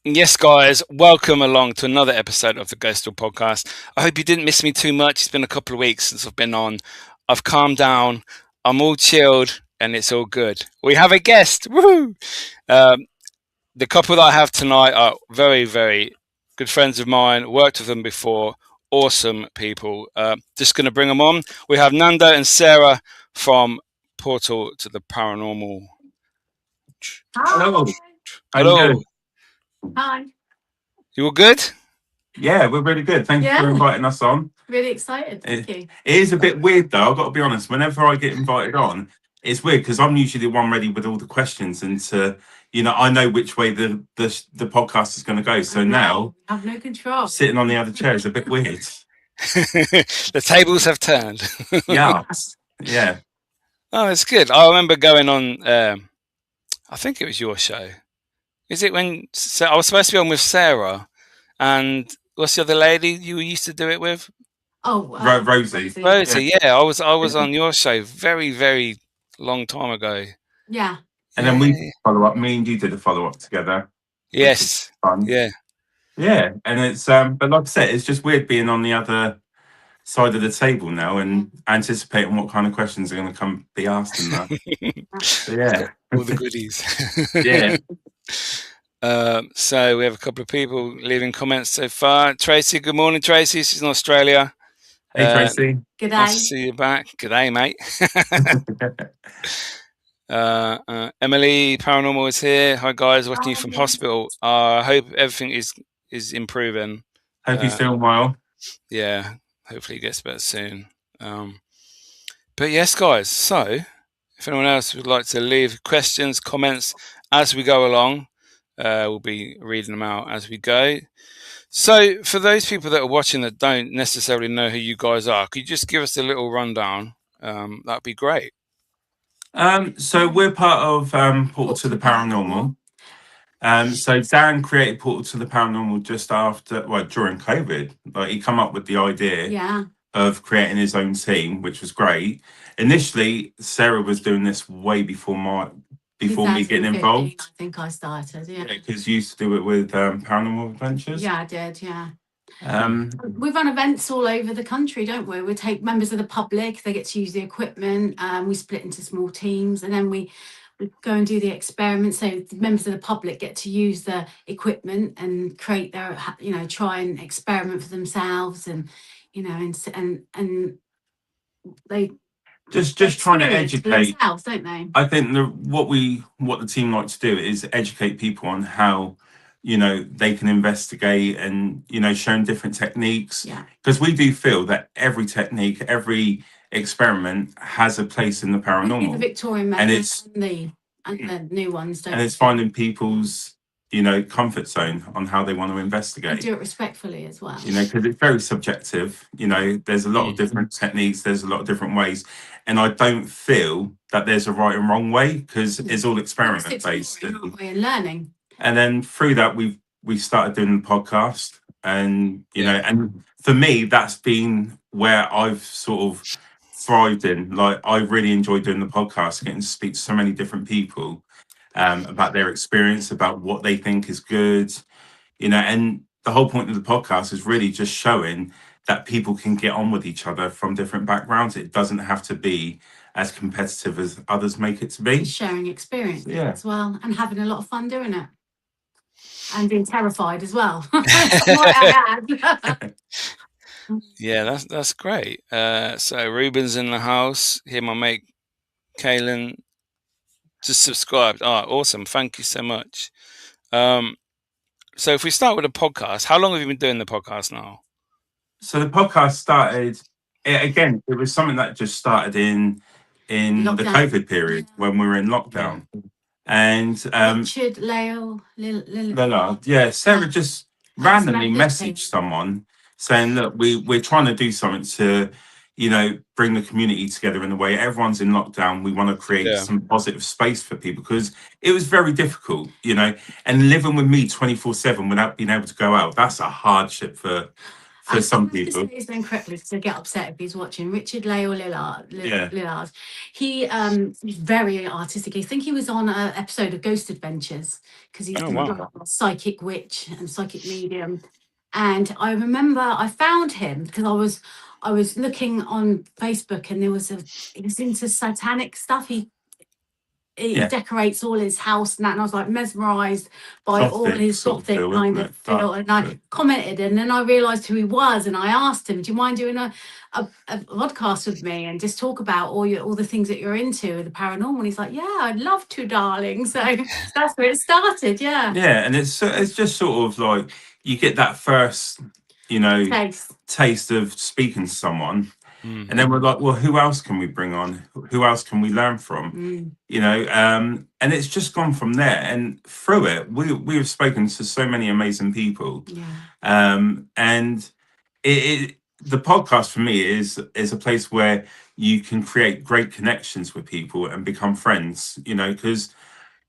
Yes, guys, welcome along to another episode of the Ghostoul Podcast. I hope you didn't miss me too much. It's been a couple of weeks since I've been on. I've calmed down. I'm all chilled, and it's all good. We have a guest. Woohoo! The couple that I have tonight are very, very good friends of mine. Worked with them before. Awesome people. Just going to bring them on. We have Nando and Sarah from Portal to the Paranormal. Hello. Hello. Hi. You all good? Yeah, we're really good. Thank you for inviting us on. Really excited. Thank you. It is a bit weird though, I've got to be honest. Whenever I get invited on, it's weird because I'm usually the one ready with all the questions and I know which way the podcast is going to go. So now I have no control. Sitting on the other chair is a bit weird. The tables have turned. Yeah. Oh, it's good. I remember going on, I think it was your show. Is it when I was supposed to be on with Sarah and what's the other lady you used to do it with? Oh, Rosie. Rosie, yeah. I was on your show very, very long time ago. Yeah. And then we follow up. Me and you did a follow up together. Yes. Fun. Yeah. Yeah. And it's but like I said, it's just weird being on the other side of the table now and anticipating what kind of questions are going to be asked in that. Yeah. All the goodies. Yeah. So we have a couple of people leaving comments so far. Tracy, good morning, Tracy. She's in Australia. Hey, Tracy. Good day. Nice to see you back. Good day, mate. Emily, Paranormal is here. Hi, guys. Watching you from hospital. I hope everything is improving. Hope you're doing well. Yeah. Hopefully it gets better soon. But yes, guys. So if anyone else would like to leave questions, comments as we go along, we'll be reading them out as we go. So for those people that are watching that don't necessarily know who you guys are, could you just give us a little rundown? That'd be great. So we're part of Portal to the Paranormal. So Dan created Portal to the Paranormal just during COVID. Like he come up with the idea of creating his own team, which was great. Initially, Sarah was doing this way before me getting involved. I think I started, because you used to do it with Paranormal Adventures. Yeah, I did, yeah. We run events all over the country, don't we? We take members of the public, they get to use the equipment, we split into small teams, and then we go and do the experiments. So the members of the public get to use the equipment and create their, try and experiment for themselves, and and they just trying to educate themselves, don't they? I think what the team like to do is educate people on how they can investigate and show them different techniques, because we do feel that every technique, every experiment has a place in the paranormal. The Victorian methods and the new ones, don't. And it's finding people's comfort zone on how they want to investigate. And do it respectfully as well. Because it's very subjective. There's a lot of different techniques. There's a lot of different ways. And I don't feel that there's a right and wrong way, because it's all experiment based. And learning. And then through that, we started doing the podcast. And, and for me, that's been where I've sort of thrived in. Like, I really enjoy doing the podcast, getting to speak to so many different people about their experience, about what they think is good, and the whole point of the podcast is really just showing that people can get on with each other from different backgrounds. It doesn't have to be as competitive as others make it to be. It's sharing experience as well, and having a lot of fun doing it. And being terrified as well. Yeah, that's great. So Ruben's in the house. Here, my mate Kaylin just subscribed. Awesome. Thank you so much. So if we start with a podcast, how long have you been doing the podcast now? So the podcast started, again, it was something that just started in the COVID period when we were in lockdown. And Richard, Lyle, Sarah just randomly messaged someone saying, look, we're trying to do something to, bring the community together in a way. Everyone's in lockdown. We want to create some positive space for people, because it was very difficult, and living with me 24/7 without being able to go out, that's a hardship for for some I have people. to say his name correctly because I get upset if he's watching. Richard Leo Lillard. He was very artistic. I think he was on an episode of Ghost Adventures because he's like a psychic witch and psychic medium. And I remember I found him because I was looking on Facebook and he was into satanic stuff. He decorates all his house and that, and I was like mesmerized by Gothic all his gothic kind of feel. And I commented, and then I realized who he was, and I asked him, "Do you mind doing a podcast with me and just talk about all the things that you're into, the paranormal?" And he's like, "Yeah, I'd love to, darling." So that's where it started. Yeah, and it's just sort of like you get that first, taste of speaking to someone. And then we're like, well, who else can we bring on? Who else can we learn from? And it's just gone from there. And through it, we have spoken to so many amazing people. And the podcast for me is a place where you can create great connections with people and become friends. Because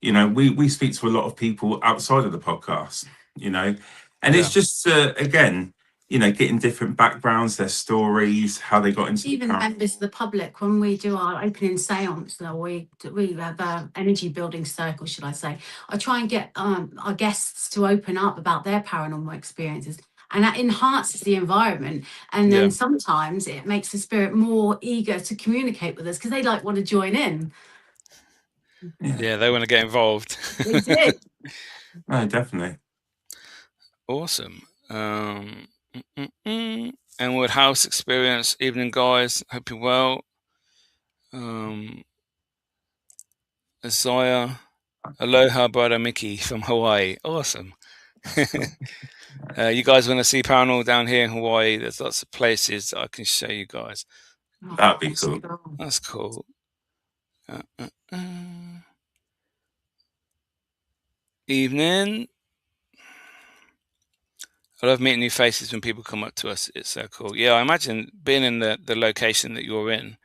we speak to a lot of people outside of the podcast. And it's just again, getting different backgrounds, their stories, how they got into even members of the public. When we do our opening seance, or we have an energy building circle, should I say, I try and get our guests to open up about their paranormal experiences, and that enhances the environment. And then sometimes it makes the spirit more eager to communicate with us because they want to join in. Yeah, they want to get involved. They do. Oh, definitely. Awesome. Enwood House experience. Evening, guys. Hope you're well. Isaiah. Aloha, brother Miki from Hawaii. Awesome. You guys want to see paranormal down here in Hawaii? There's lots of places I can show you guys. That'd be cool. That's cool. Evening. I love meeting new faces when people come up to us. It's so cool. Yeah, I imagine being in the location that you're in,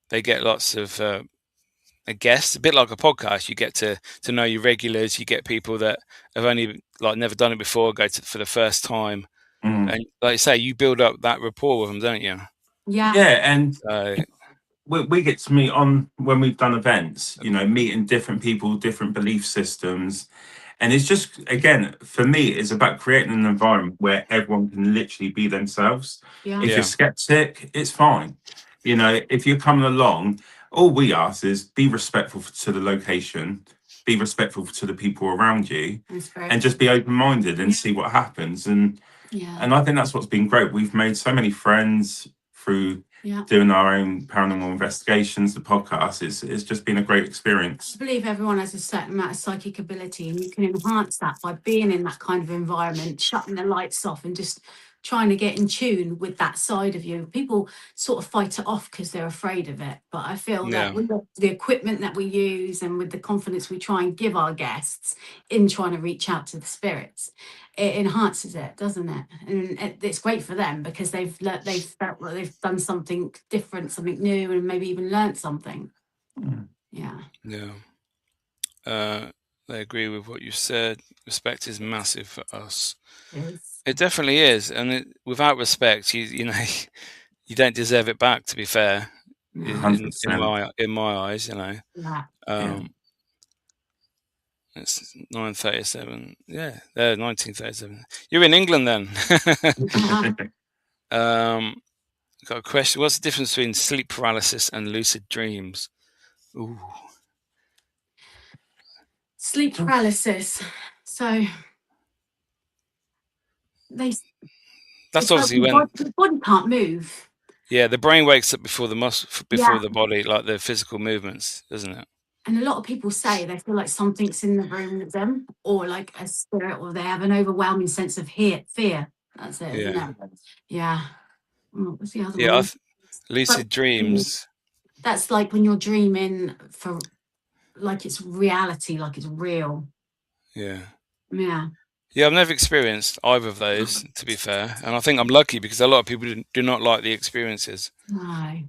they get lots of guests. A bit like a podcast, you get to know your regulars. You get people that have only never done it before, go for the first time, and like you say, you build up that rapport with them, don't you? Yeah. And we get to meet on when we've done events. Meeting different people, different belief systems. And it's just, again, for me, it's about creating an environment where everyone can literally be themselves. If you're skeptic, it's fine. If you're coming along, all we ask is be respectful to the location, be respectful to the people around you, and just be open-minded and see what happens. And I think that's what's been great. We've made so many friends through doing our own paranormal investigations, the podcast. It's just been a great experience. I believe everyone has a certain amount of psychic ability, and you can enhance that by being in that kind of environment, shutting the lights off and just trying to get in tune with that side of you. People sort of fight it off because they're afraid of it. But I feel that with the equipment that we use and with the confidence we try and give our guests in trying to reach out to the spirits, it enhances it, doesn't it? And it's great for them because they've felt that they've done something different, something new, and maybe even learned something. They agree with what you said. Respect is massive for us. It definitely is, and without respect, you don't deserve it back. To be fair, in my eyes, It's 9:37. Yeah, 1937. You're in England then. Got a question. What's the difference between sleep paralysis and lucid dreams? Ooh. Sleep paralysis. So that's obviously when the body can't move. Yeah, the brain wakes up before the the body, like the physical movements, doesn't it? And a lot of people say they feel like something's in the room with them, or like a spirit, or they have an overwhelming sense of fear. That's it, isn't it? Yeah. What's the other one? Lucid dreams. That's like when you're dreaming for, like it's reality, like it's real. Yeah. Yeah. Yeah, I've never experienced either of those, to be fair, and I think I'm lucky because a lot of people do not like the experiences. No.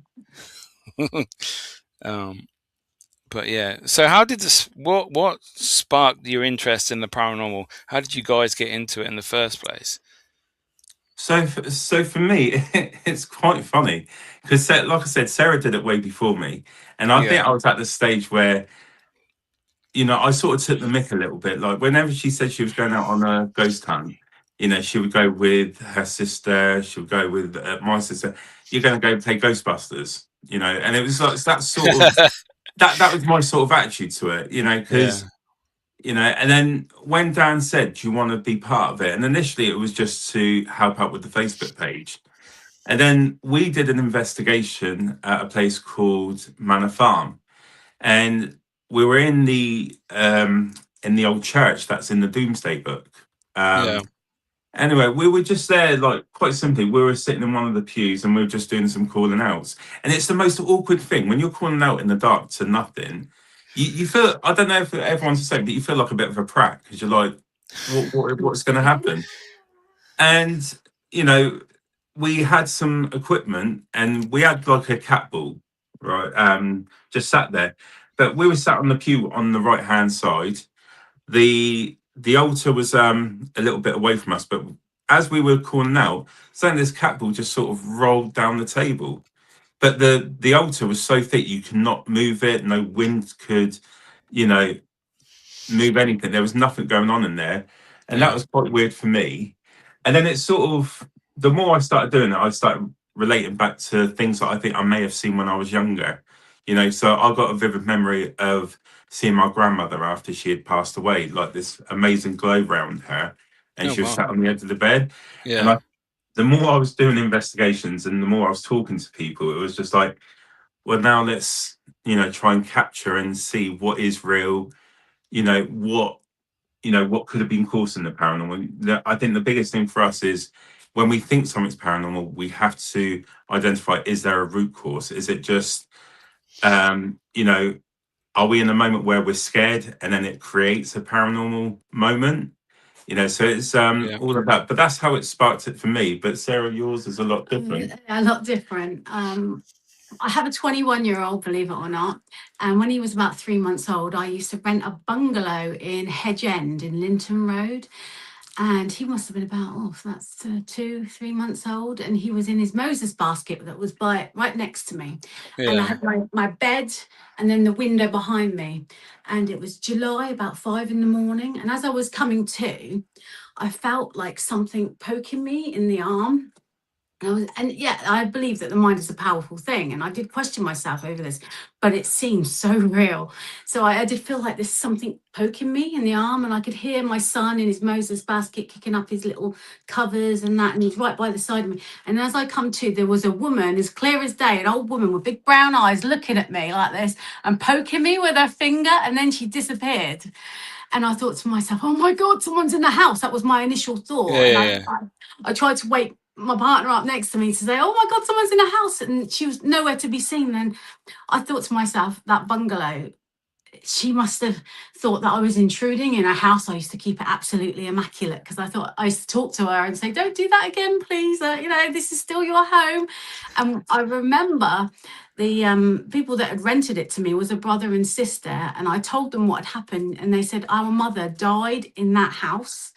But yeah, so how did this? What sparked your interest in the paranormal? How did you guys get into it in the first place? So for me, it's quite funny because, like I said, Sarah did it way before me, and I think Yeah. I was at the stage where, I sort of took the mick a little bit. Like whenever she said she was going out on a ghost hunt, she would go with her sister. She would go with my sister. You're going to go play Ghostbusters, and it was like that sort of that was my sort of attitude to it, Yeah. because and then when Dan said, "Do you want to be part of it?" and initially it was just to help out with the Facebook page, and then we did an investigation at a place called Manor Farm, and we were in the old church that's in the Doomsday Book. Yeah. Anyway, we were just there, like quite simply, we were sitting in one of the pews and we were just doing some calling outs. And it's the most awkward thing when you're calling out in the dark to nothing. You feel, I don't know if everyone's the same, but you feel like a bit of a prat because you're like, what's going to happen? And, you know, we had some equipment and we had like a cat ball, right? Just sat there. But we were sat on the pew on the right hand side. The altar was a little bit away from us, but as we were calling out, suddenly this cat ball just sort of rolled down the table. But the altar was so thick you could not move it. No wind could, you know, move anything. There was nothing going on in there, and that Yeah. was quite weird for me. And then it's sort of, the more I started doing it, I started relating back to things that I think I may have seen when I was younger. So I got a vivid memory of seeing my grandmother after she had passed away, like this amazing glow around her, and Oh she was wow. sat on the edge of the bed. And Yeah. the more I was doing investigations and the more I was talking to people, it was just like, well, now let's try and capture and see what is real. What could have been causing the paranormal. I think the biggest thing for us is when we think something's paranormal, we have to identify, is there a root cause? Is it just um you know are we in a moment where we're scared and then it creates a paranormal moment? So it's Yeah. all of that, but that's how it sparked it for me. But Sarah, yours is a lot different. A lot different. I have a 21-year-old, believe it or not. And when he was about 3 months old, I used to rent a bungalow in Hedge End in Linton Road. And he must have been about, that's 2, 3 months old. And he was in his Moses basket that was right next to me. And I Yeah. had my bed and then the window behind me. And it was July, about 5 in the morning. And as I was coming to, I felt like something poking me in the arm. And yeah, I believe that the mind is a powerful thing. And I did question myself over this, but it seemed so real. So I did feel like there's something poking me in the arm, and I could hear my son in his Moses basket kicking up his little covers and that, and he's right by the side of me. And as I come to, there was a woman, as clear as day, an old woman with big brown eyes, looking at me like this and poking me with her finger, and then she disappeared. And I thought to myself, oh my God, someone's in the house. That was my initial thought. Yeah. And Yeah. I tried to wake my partner up next to me to say, oh my God, someone's in the house. And she was nowhere to be seen. And I thought to myself, that bungalow, she must have thought that I was intruding in her house. I used to keep it absolutely immaculate because I thought, I used to talk to her and say, don't do that again, please. This is still your home. And I remember the people that had rented it to me was a brother and sister. And I told them what had happened. And they said, our mother died in that house.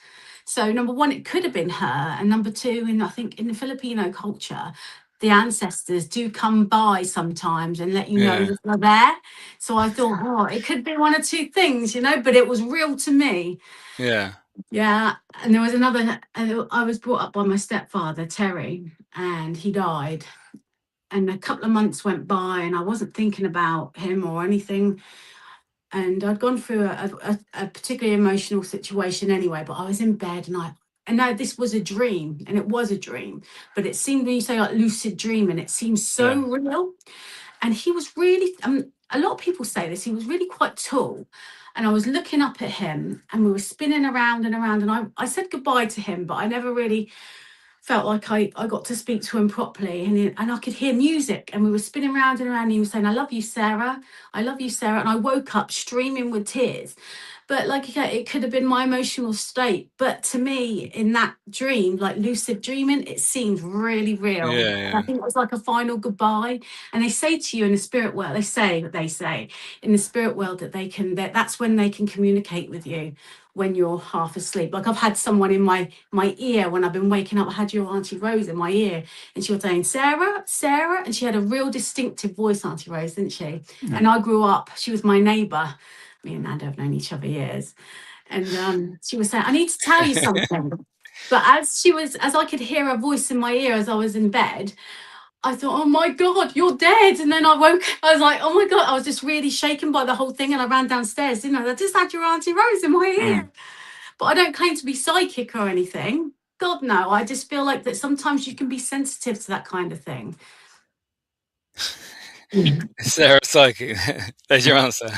So number one, it could have been her. And number two, I think in the Filipino culture, the ancestors do come by sometimes and let you know Yeah. that they're there. So I thought, oh, it could be one or two things, but it was real to me. Yeah. Yeah. And there was another, I was brought up by my stepfather, Terry, and he died. And a couple of months went by and I wasn't thinking about him or anything. And I'd gone through a particularly emotional situation anyway, but I was in bed and now this was a dream, and it was a dream, but it seemed, when you say like lucid dream, and it seems so Yeah. real. And he was really, a lot of people say this, he was really quite tall. And I was looking up at him and we were spinning around and around. And I said goodbye to him, but I never really felt like I got to speak to him properly. And I could hear music and we were spinning around and around. And he was saying, I love you, Sarah. I love you, Sarah. And I woke up streaming with tears. But like, it could have been my emotional state. But to me, in that dream, like lucid dreaming, it seemed really real. Yeah. I Yeah. think it was like a final goodbye. And they say to you in the spirit world, they say in the spirit world that that's when they can communicate with you when you're half asleep. Like I've had someone in my ear when I've been waking up. I had your Auntie Rose in my ear, and she was saying, Sarah, Sarah, and she had a real distinctive voice, Auntie Rose, didn't she? Yeah. And I grew up, she was my neighbour. Me and Nando have known each other years. And she was saying, I need to tell you something. But as I could hear her voice in my ear as I was in bed, I thought, oh my God, you're dead. And then I was like, oh my God, I was just really shaken by the whole thing. And I ran downstairs, didn't I? I just had your Auntie Rose in my ear. But I don't claim to be psychic or anything. God, no. I just feel like that sometimes you can be sensitive to that kind of thing. Sarah psychic. There's your answer.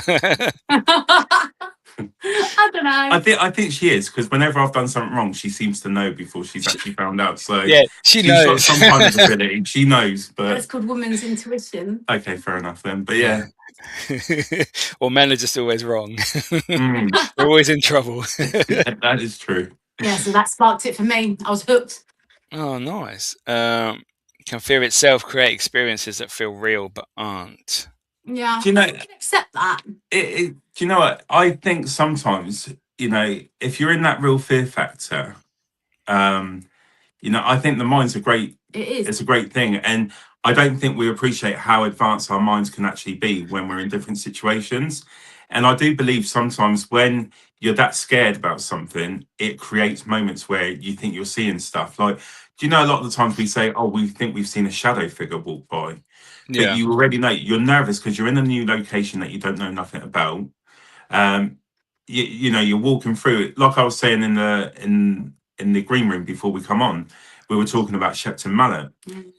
I don't know. I think she is, because whenever I've done something wrong, she seems to know before she's actually found out. So yeah, she's got knows. some kind of ability. She knows, but It's called woman's intuition. okay, fair enough then. But yeah. Well, men are just always wrong. They're always in trouble. That is true. Yeah, so that sparked it for me. I was hooked. Oh, nice. Can fear itself create experiences that feel real but aren't? Yeah, Do you know? I can accept that. Do you know what? I think sometimes, if you're in that real fear factor, I think the mind's a great. It is. It's a great thing, and I don't think we appreciate how advanced our minds can actually be when we're in different situations. And I do believe sometimes when you're that scared about something, it creates moments where you think you're seeing stuff. Like, do you know, a lot of the times we say, oh, we think we've seen a shadow figure walk by. Yeah. But you already know, you're nervous because you're in a new location that you don't know nothing about. You're walking through it. Like I was saying in the green room before we come on, we were talking about Shepton Mallet.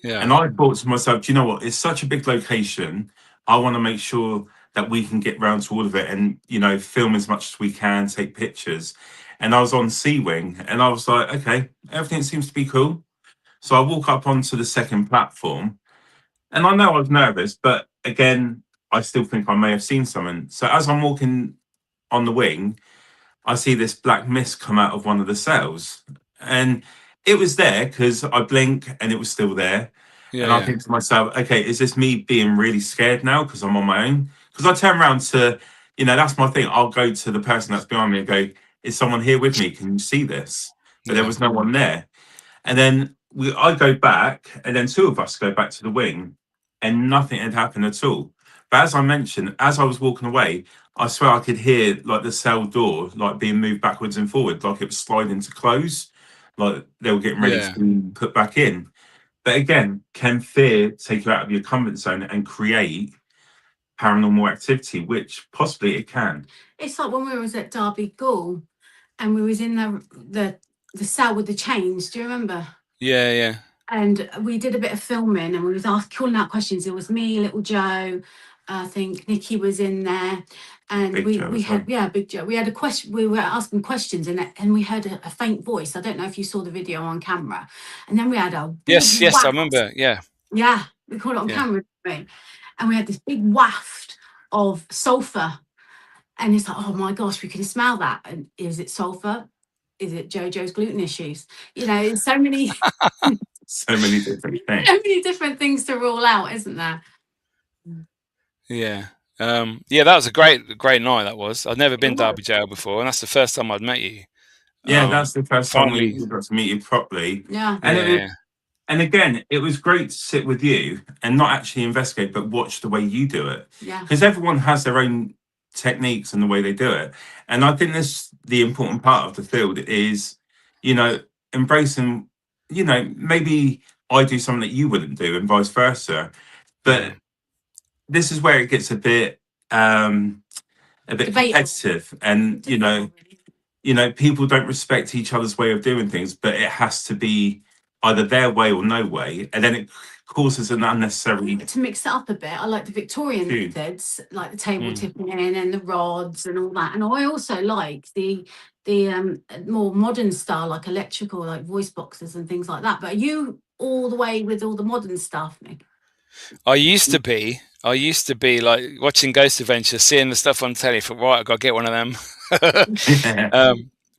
Yeah. And I thought to myself, do you know what? It's such a big location. I want to make sure that we can get round to all of it and, film as much as we can, take pictures. And I was on C Wing and I was like, okay, everything seems to be cool. So I walk up onto the second platform and I know I was nervous, but again, I still think I may have seen something. So as I'm walking on the wing, I see this black mist come out of one of the cells. And it was there because I blink and it was still there. Yeah, and I think to myself, okay, is this me being really scared now because I'm on my own? Because I turn around to, that's my thing. I'll go to the person that's behind me and go, is someone here with me? Can you see this? But there was no one there. And then I go back and then two of us go back to the wing and nothing had happened at all. But as I mentioned, as I was walking away, I swear I could hear like the cell door like being moved backwards and forward, like it was sliding to close, like they were getting ready to be put back in. But again, can fear take you out of your comfort zone and create paranormal activity, which possibly it can? It's like when we was at Derby Ghoul and we was in the cell with the chains. Do you remember? Yeah. And we did a bit of filming and we was calling out questions. It was me, Little Joe, I think Nikki was in there, and Big Joe we had Big Joe. We had a question. We were asking questions, and we heard a faint voice. I don't know if you saw the video on camera. And then we had a big yes, waft. I remember. Yeah, we caught it on camera, and we had this big waft of sulfur, and it's like, oh my gosh, we can smell that. And is it sulfur? Is it JoJo's gluten issues? So many. So many different things. So many different things to rule out, isn't there? Yeah. That was a great night. That was. I'd never been Derby Jail before, and that's the first time I'd met you. Yeah, that's the first time we got to meet you properly. Yeah. And again, it was great to sit with you and not actually investigate, but watch the way you do it. Yeah. Because everyone has their own techniques and the way they do it. And I think the important part of the field is, embracing, maybe I do something that you wouldn't do and vice versa. But this is where it gets a bit competitive, and people don't respect each other's way of doing things, but it has to be either their way or no way, and then it causes an unnecessary. To mix it up a bit, I like the Victorian methods, like the table tipping in and the rods and all that, and I also like the more modern style, like electrical, like voice boxes and things like that. But are you all the way with all the modern stuff, Nick? I used to be like watching Ghost Adventure, seeing the stuff on telly. For right, I got to get one of them.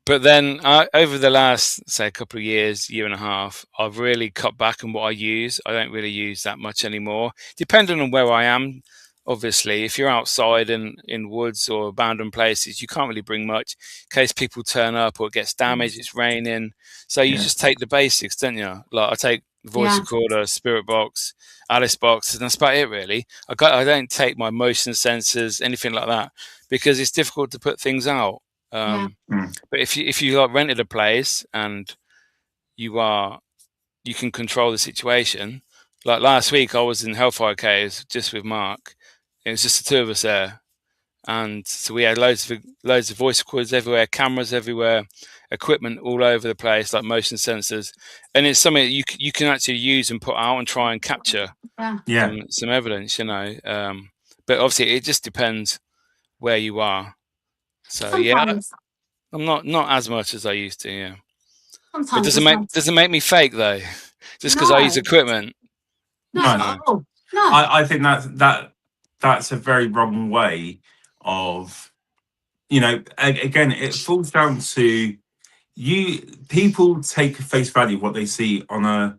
But then over the last, say, a couple of years, year and a half, I've really cut back on what I use. I don't really use that much anymore. Depending on where I am, obviously, if you're outside in woods or abandoned places, you can't really bring much in case people turn up or it gets damaged. It's raining, so you just take the basics, don't you? Like I take the voice recorder, spirit box, Alice box, and that's about it really. I don't take my motion sensors, anything like that, because it's difficult to put things out. But if you like rented a place and you can control the situation. Like last week, I was in Hellfire Caves just with Mark. It was just the two of us there, and so we had loads of voice recorders everywhere, cameras everywhere, equipment all over the place, like motion sensors, and it's something that you can actually use and put out and try and capture some evidence, you know. But obviously, it just depends where you are. So Sometimes, I'm not as much as I used to. Yeah. But sometimes does it make me fake though? Just because I use equipment? No. I think that's a very wrong way of, you know. Again, it falls down to people take face value what they see on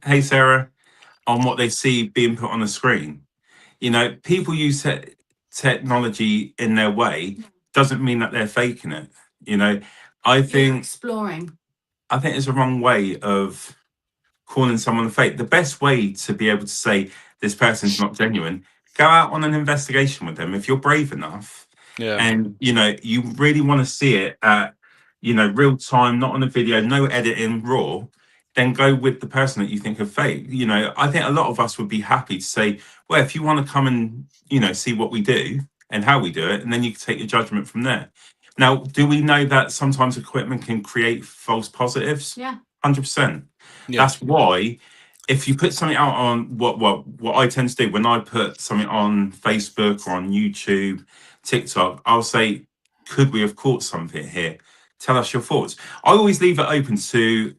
Hey Sarah, on what they see being put on the screen. You know, people use technology in their way doesn't mean that they're faking it. You know, I think it's a wrong way of calling someone fake. The best way to be able to say this person's not genuine, go out on an investigation with them if you're brave enough. And you know, you really want to see it at, you know, real time, not on a video, no editing, raw. Then go with the person that you think are fake. You know, I think a lot of us would be happy to say, well, if you want to come and, you know, see what we do and how we do it, and then you can take your judgment from there. Now, do we know that sometimes equipment can create false positives? Yeah. 100%. That's why if you put something out on what I tend to do when I put something on Facebook or on YouTube, TikTok, I'll say, could we have caught something here? Tell us your thoughts. I always leave it open to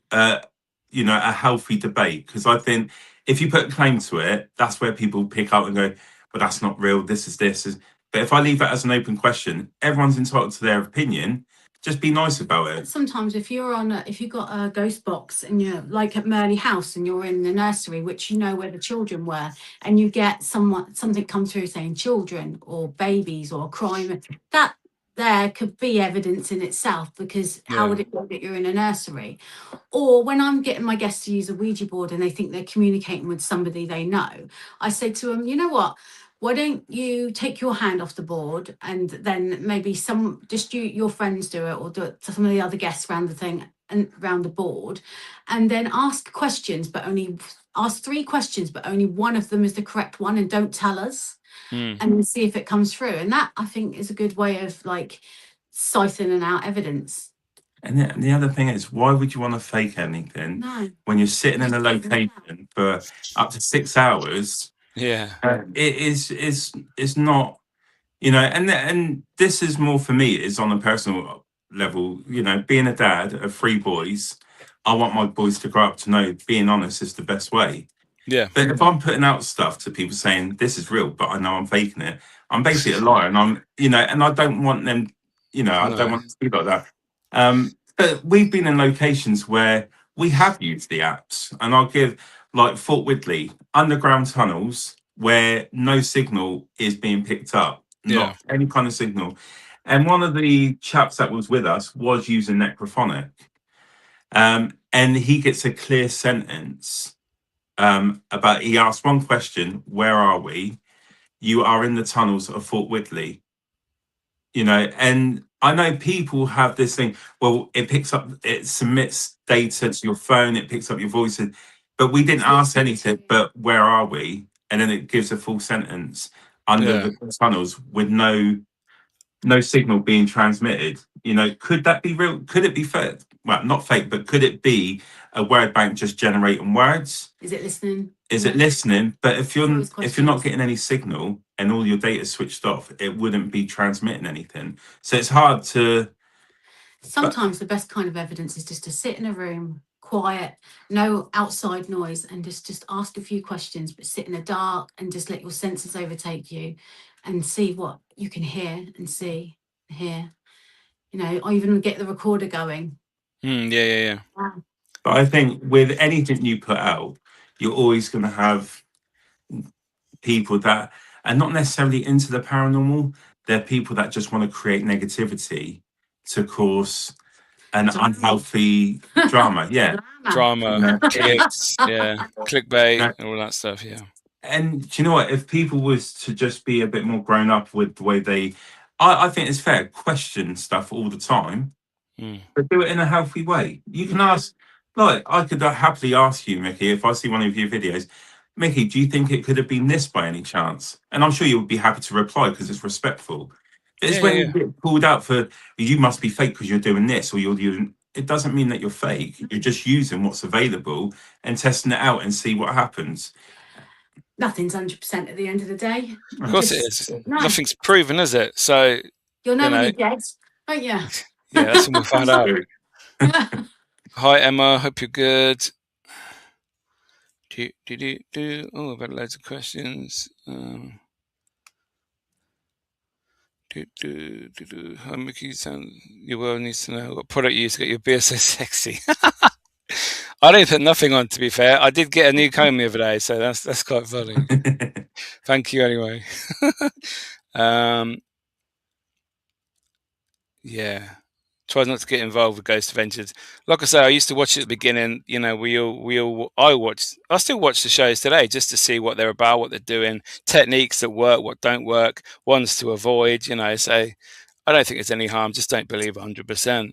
you know, a healthy debate, because I think if you put a claim to it, that's where people pick up and go, well, that's not real, this is this. But if I leave it as an open question, everyone's entitled to their opinion. Just be nice about it. Sometimes if you've got a ghost box and you're like at Merley House and you're in the nursery, which you know where the children were, and you get something come through saying children or babies or crime, that there could be evidence in itself, because how would it know that you're in a nursery? Or when I'm getting my guests to use a Ouija board and they think they're communicating with somebody they know, I say to them, you know what? Why don't you take your hand off the board, and then maybe your friends do it, or do it to some of the other guests around the thing and around the board, and then ask questions, but only ask 3 questions, but only one of them is the correct one, and don't tell us, and see if it comes through. And that, I think, is a good way of like siphoning out evidence. And the other thing is, why would you want to fake anything when you're sitting in a location for up to 6 hours? It's not, you know, and this is more for me, is on a personal level, you know, being a dad of 3 boys, I want my boys to grow up to know being honest is the best way. But if I'm putting out stuff to people saying this is real, but I know I'm faking it, I'm basically a liar, and I'm, you know, and I don't want them, you know, I don't want it to be like that. But we've been in locations where we have used the apps, and I'll give, like, Fort Whitley, underground tunnels where no signal is being picked up, not any kind of signal. And one of the chaps that was with us was using Necrophonic, and he gets a clear sentence about, he asked one question, where are we? You are in the tunnels of Fort Whitley. You know, and I know people have this thing, well, it submits data to your phone, it picks up your voices, but we didn't ask anything, but where are we? And then it gives a full sentence under the tunnels with no signal being transmitted. You know, could that be real? Could it be fake? Well, not fake, but could it be a word bank just generating words? Is it listening? Is it listening? But if you're not getting any signal and all your data switched off, it wouldn't be transmitting anything. So it's hard to. Sometimes the best kind of evidence is just to sit in a room, quiet, no outside noise, and just ask a few questions, but sit in the dark and just let your senses overtake you, and see what you can hear and see, hear. You know, or even get the recorder going. But I think with anything you put out, you're always going to have people that, and not necessarily into the paranormal. They're people that just want to create negativity to cause an unhealthy drama. Yeah. Drama, clicks, clickbait, Yeah. and all that stuff. Yeah. And do you know what? If people was to just be a bit more grown up with the way they, I think it's fair, question stuff all the time, but do it in a healthy way. You can ask, like, I could happily ask you, Miki, if I see one of your videos, Miki, do you think it could have been this by any chance? And I'm sure you would be happy to reply because it's respectful. But it's when you get pulled out for, you must be fake because you're doing this, or you're doing, it doesn't mean that you're fake. You're just using what's available and testing it out and see what happens. Nothing's 100% at the end of the day. Of course it is. Nothing's proven, is it? So you'll know when you're dead, won't you? Yeah, that's when we'll find out. Hi Emma, hope you're good. Oh, I've had loads of questions. Hi Miki, your world needs to know what product you use to get your beard so sexy. I don't put nothing on, to be fair. I did get a new comb the other day, so that's quite funny. Thank you anyway. Yeah. Try not to get involved with Ghost Adventures. Like I say, I used to watch it at the beginning. You know, I still watch the shows today just to see what they're about, what they're doing, techniques that work, what don't work, ones to avoid. You know, so I don't think there's any harm. Just don't believe 100%.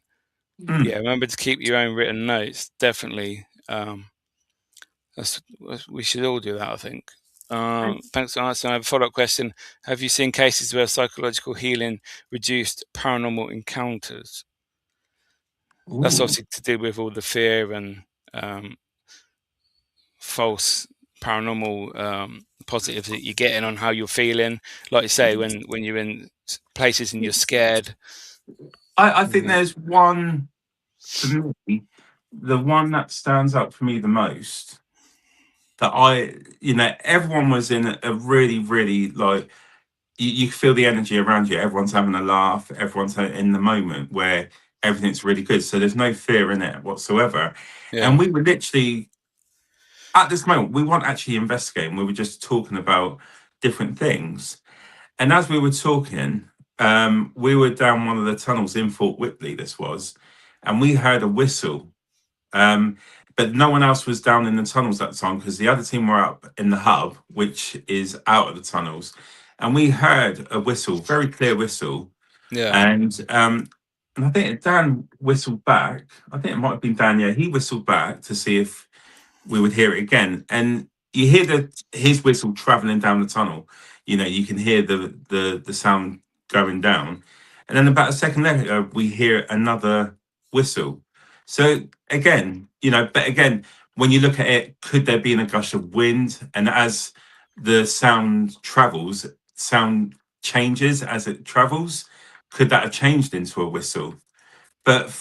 Yeah, remember to keep your own written notes. Definitely, we should all do that. I think. Thanks for answering. I have a follow-up question. Have you seen cases where psychological healing reduced paranormal encounters? Ooh. That's obviously to do with all the fear and false paranormal positives that you're getting on how you're feeling. Like you say, when you're in places and you're scared. I think there's one, for me, the one that stands out for me the most, that everyone was in a really, really, like, you feel the energy around you. Everyone's having a laugh. Everyone's in the moment where everything's really good. So there's no fear in it whatsoever. Yeah. And we were literally, at this moment, we weren't actually investigating. We were just talking about different things. And as we were talking, we were down one of the tunnels in Fort Whitley, this was, and we heard a whistle. But no one else was down in the tunnels at the time because the other team were up in the hub, which is out of the tunnels. And we heard a whistle, very clear whistle. Yeah. And I think Dan whistled back. I think it might have been Dan. Yeah, he whistled back to see if we would hear it again. And you hear his whistle traveling down the tunnel. You know, you can hear the sound going down. And then about a second later, we hear another whistle. So again, but again, when you look at it, could there be a gush of wind? And as the sound travels, sound changes as it travels. Could that have changed into a whistle? But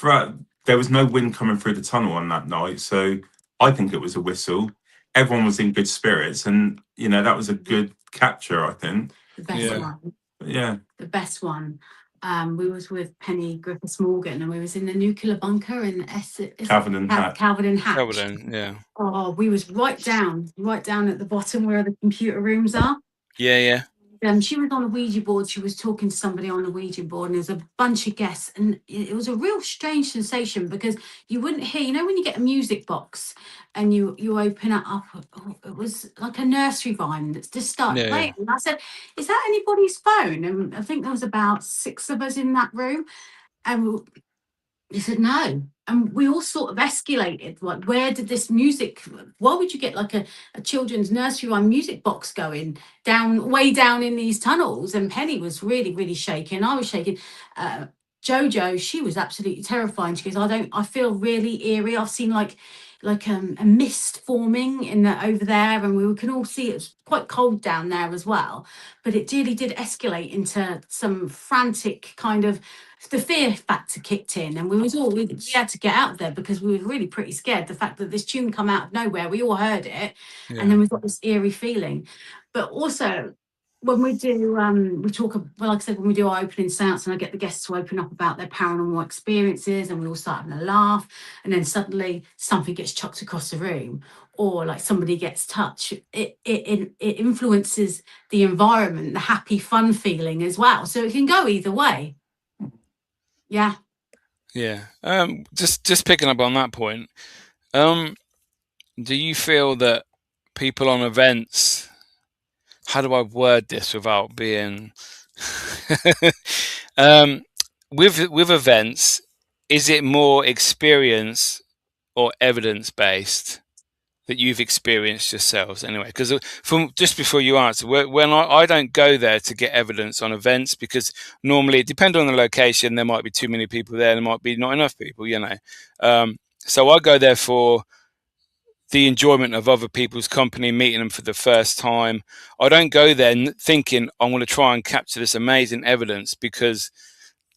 there was no wind coming through the tunnel on that night. So I think it was a whistle. Everyone was in good spirits. And, that was a good capture, I think. The best one. Yeah. The best one. We was with Penny Griffiths Morgan and we was in the nuclear bunker in Calvin and Hatch. Calvin, yeah. Oh, we was right down at the bottom where the computer rooms are. Yeah. She was on a Ouija board. She was talking to somebody on the Ouija board, and there's a bunch of guests, and it was a real strange sensation because you wouldn't hear. When you get a music box and you open it up, it was like a nursery rhyme that's just started playing. And I said, "Is that anybody's phone?" And I think there was about 6 of us in that room, and he said no. And we all sort of escalated, like, where did this music, why would you get like a children's nursery rhyme music box going way down in these tunnels? And Penny was really, really shaking. I was shaking. Jojo, she was absolutely terrifying. She goes, I feel really eerie. I've seen like a mist forming over there, and we can all see it was quite cold down there as well. But it really did escalate into some frantic kind of, the fear factor kicked in, and we had to get out of there because we were really pretty scared. The fact that this tune come out of nowhere, we all heard it, and then we've got this eerie feeling. But also, when we do, we talk, well, like I said, when we do our opening seance and I get the guests to open up about their paranormal experiences and we all start having a laugh, and then suddenly something gets chucked across the room, or like somebody gets touched, it influences the environment, the happy, fun feeling as well. So it can go either way. Yeah. Yeah. Just picking up on that point. Do you feel that people on events, how do I word this without being with events, is it more experience or evidence based that you've experienced yourselves anyway? Because from just before you answer, when I don't go there to get evidence on events, because normally, depending on the location, there might be too many people there might be not enough people, so I go there for the enjoyment of other people's company, meeting them for the first time. I don't go there thinking I'm going to try and capture this amazing evidence, because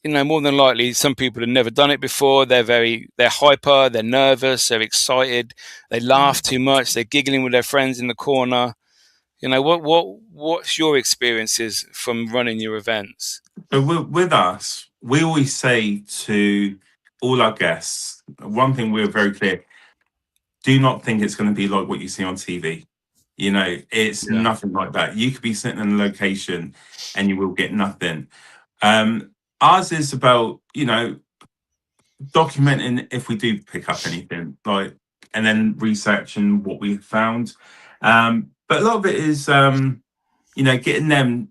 more than likely some people have never done it before. They're hyper, they're nervous, they're excited, they laugh too much, they're giggling with their friends in the corner. What's your experiences from running your events? So with us, we always say to all our guests, one thing we're very clear: do not think it's going to be like what you see on TV. It's nothing like that. You could be sitting in a location and you will get nothing. Ours is about, documenting if we do pick up anything, and then researching what we found. But a lot of it is, getting them,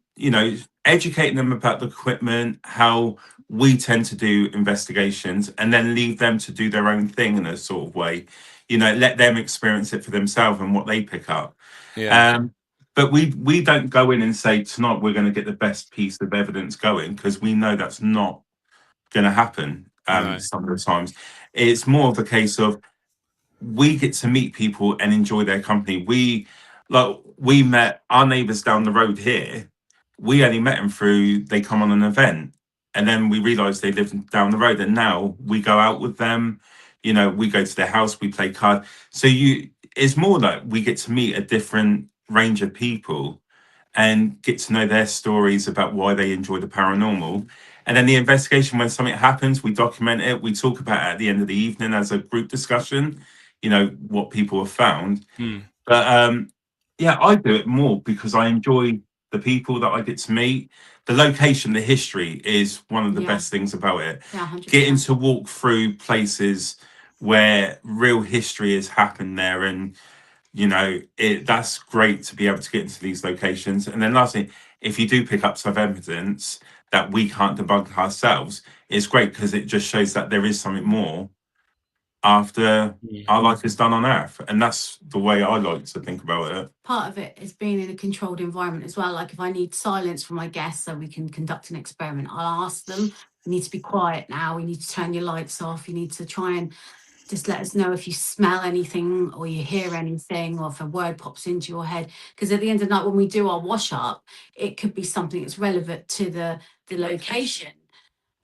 educating them about the equipment, how we tend to do investigations, and then leave them to do their own thing in a sort of way. Let them experience it for themselves and what they pick up. But we don't go in and say, tonight we're going to get the best piece of evidence going, because we know that's not going to happen. Some of the times it's more of a case of we get to meet people and enjoy their company. We met our neighbours down the road here. We only met them through, they come on an event, and then we realised they lived down the road, and now we go out with them. We go to their house, we play cards. So it's more like we get to meet a different range of people and get to know their stories about why they enjoy the paranormal. And then the investigation, when something happens, we document it. We talk about it at the end of the evening as a group discussion, what people have found. But I do it more because I enjoy the people that I get to meet. The location, the history is one of the best things about it. Getting to walk through places where real history has happened there, and that's great to be able to get into these locations. And then lastly, if you do pick up some evidence that we can't debunk ourselves, it's great because it just shows that there is something more after our life is done on Earth. And that's the way I like to think about it. Part of it is being in a controlled environment as well. Like if I need silence from my guests so we can conduct an experiment, I'll ask them, you need to be quiet now, you need to turn your lights off, you need to try and just let us know if you smell anything or you hear anything, or if a word pops into your head. Because at the end of the night, when we do our wash up, it could be something that's relevant to the location.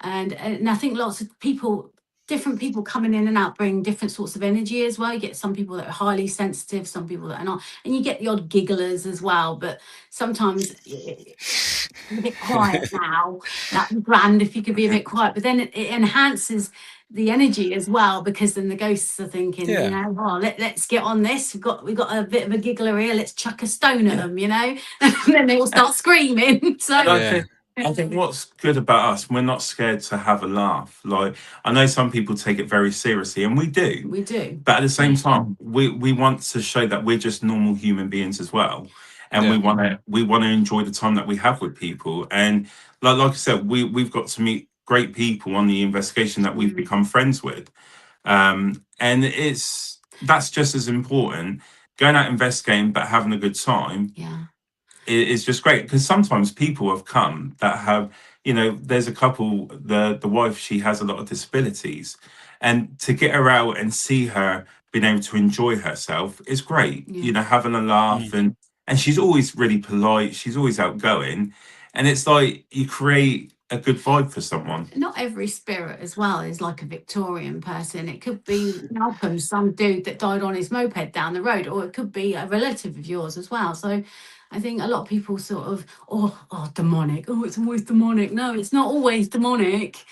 And I think lots of people, different people coming in and out bring different sorts of energy as well. You get some people that are highly sensitive, some people that are not, and you get the odd gigglers as well. But sometimes it's a bit quiet now. That'd be grand if you could be a bit quiet, but then it enhances the energy as well, because then the ghosts are thinking, let's get on this. We've got a bit of a giggler here. Let's chuck a stone at them, and then they all start screaming. So I think what's good about us, we're not scared to have a laugh. Like, I know some people take it very seriously, and we do. We do. But at the same time, we want to show that we're just normal human beings as well. And we want to enjoy the time that we have with people. And like I said, we've got to meet great people on the investigation that we've become friends with. And that's just as important. Going out investigating but having a good time. Is just great, because sometimes people have come that have, there's a couple, the wife, she has a lot of disabilities, and to get her out and see her being able to enjoy herself is great. Having a laugh, and she's always really polite, she's always outgoing, and it's like you create a good vibe for someone. Not every spirit as well is like a Victorian person. It could be Malcolm, some dude that died on his moped down the road, or it could be a relative of yours as well. So I think a lot of people sort of, demonic. Oh, it's always demonic. No, it's not always demonic.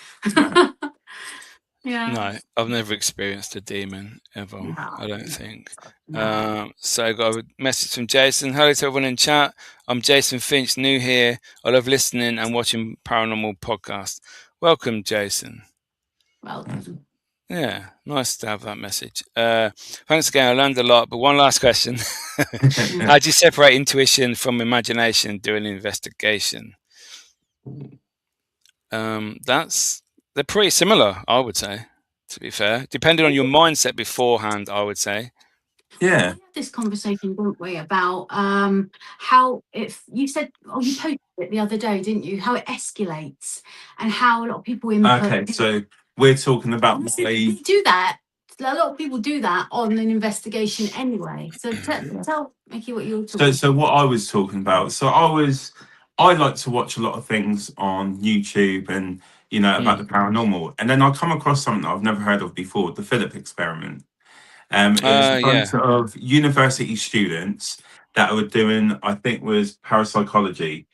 Yeah. No, I've never experienced a demon ever. No. I don't think. No. So I got a message from Jason. Hello to everyone in chat. I'm Jason Finch, new here. I love listening and watching Paranormal Podcast. Welcome, Jason. Welcome. Yeah, nice to have that message. Thanks again. I learned a lot. But one last question: how do you separate intuition from imagination during an investigation? They're pretty similar, I would say. To be fair, depending on your mindset beforehand, I would say. Yeah. We had this conversation, didn't we, about how if you said, you posted it the other day, didn't you? How it escalates and how a lot of people input. Okay, so we're talking about we do that. A lot of people do that on an investigation anyway. So tell Miki what you're talking. So what I was talking about. So I like to watch a lot of things on YouTube and about the paranormal, and then I come across something that I've never heard of before: the Philip experiment. It was a bunch of university students that were doing, I think, was parapsychology,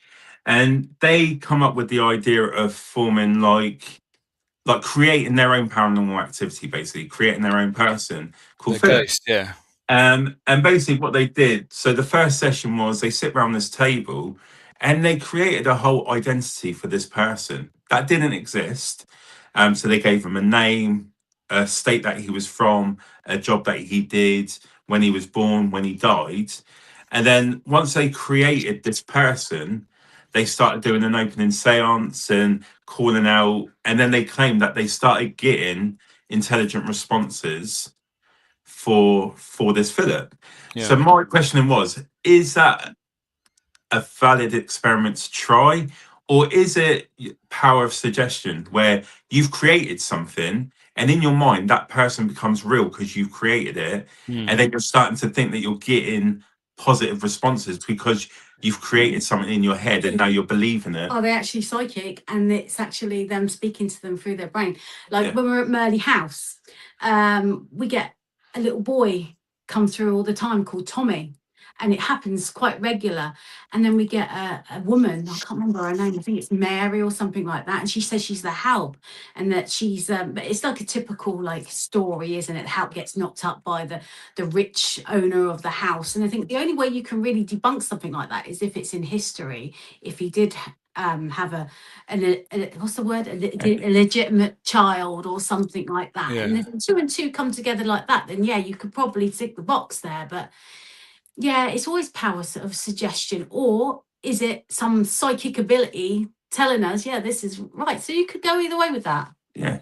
and they come up with the idea of forming like creating their own paranormal activity, basically creating their own person called Philip. Ghost, yeah. And basically what they did, so the first session was they sit around this table and they created a whole identity for this person that didn't exist. So they gave him a name, a state that he was from, a job that he did, when he was born, when he died. And then once they created this person, they started doing an opening seance and calling out. And then they claimed that they started getting intelligent responses for this Philip. Yeah. So my question was, is that a valid experiment to try, or is it power of suggestion where you've created something and in your mind that person becomes real because you've created it, and then you're starting to think that you're getting positive responses because you've created something in your head and now you're believing it? Are they actually psychic and it's actually them speaking to them through their brain? Like when we're at Merley House, we get a little boy come through all the time called Tommy, and it happens quite regular. And then we get a woman, I can't remember her name, I think it's Mary or something like that, and she says she's the help, and that she's but it's like a typical like story, isn't it? Help gets knocked up by the rich owner of the house. And I think the only way you can really debunk something like that is if it's in history. If he did have a what's the word, a legitimate child or something like that. Yeah. And if 2 and 2 come together like that, then yeah, you could probably tick the box there. But yeah, it's always power of suggestion, or is it some psychic ability telling us, yeah, this is right? So you could go either way with that. Yeah.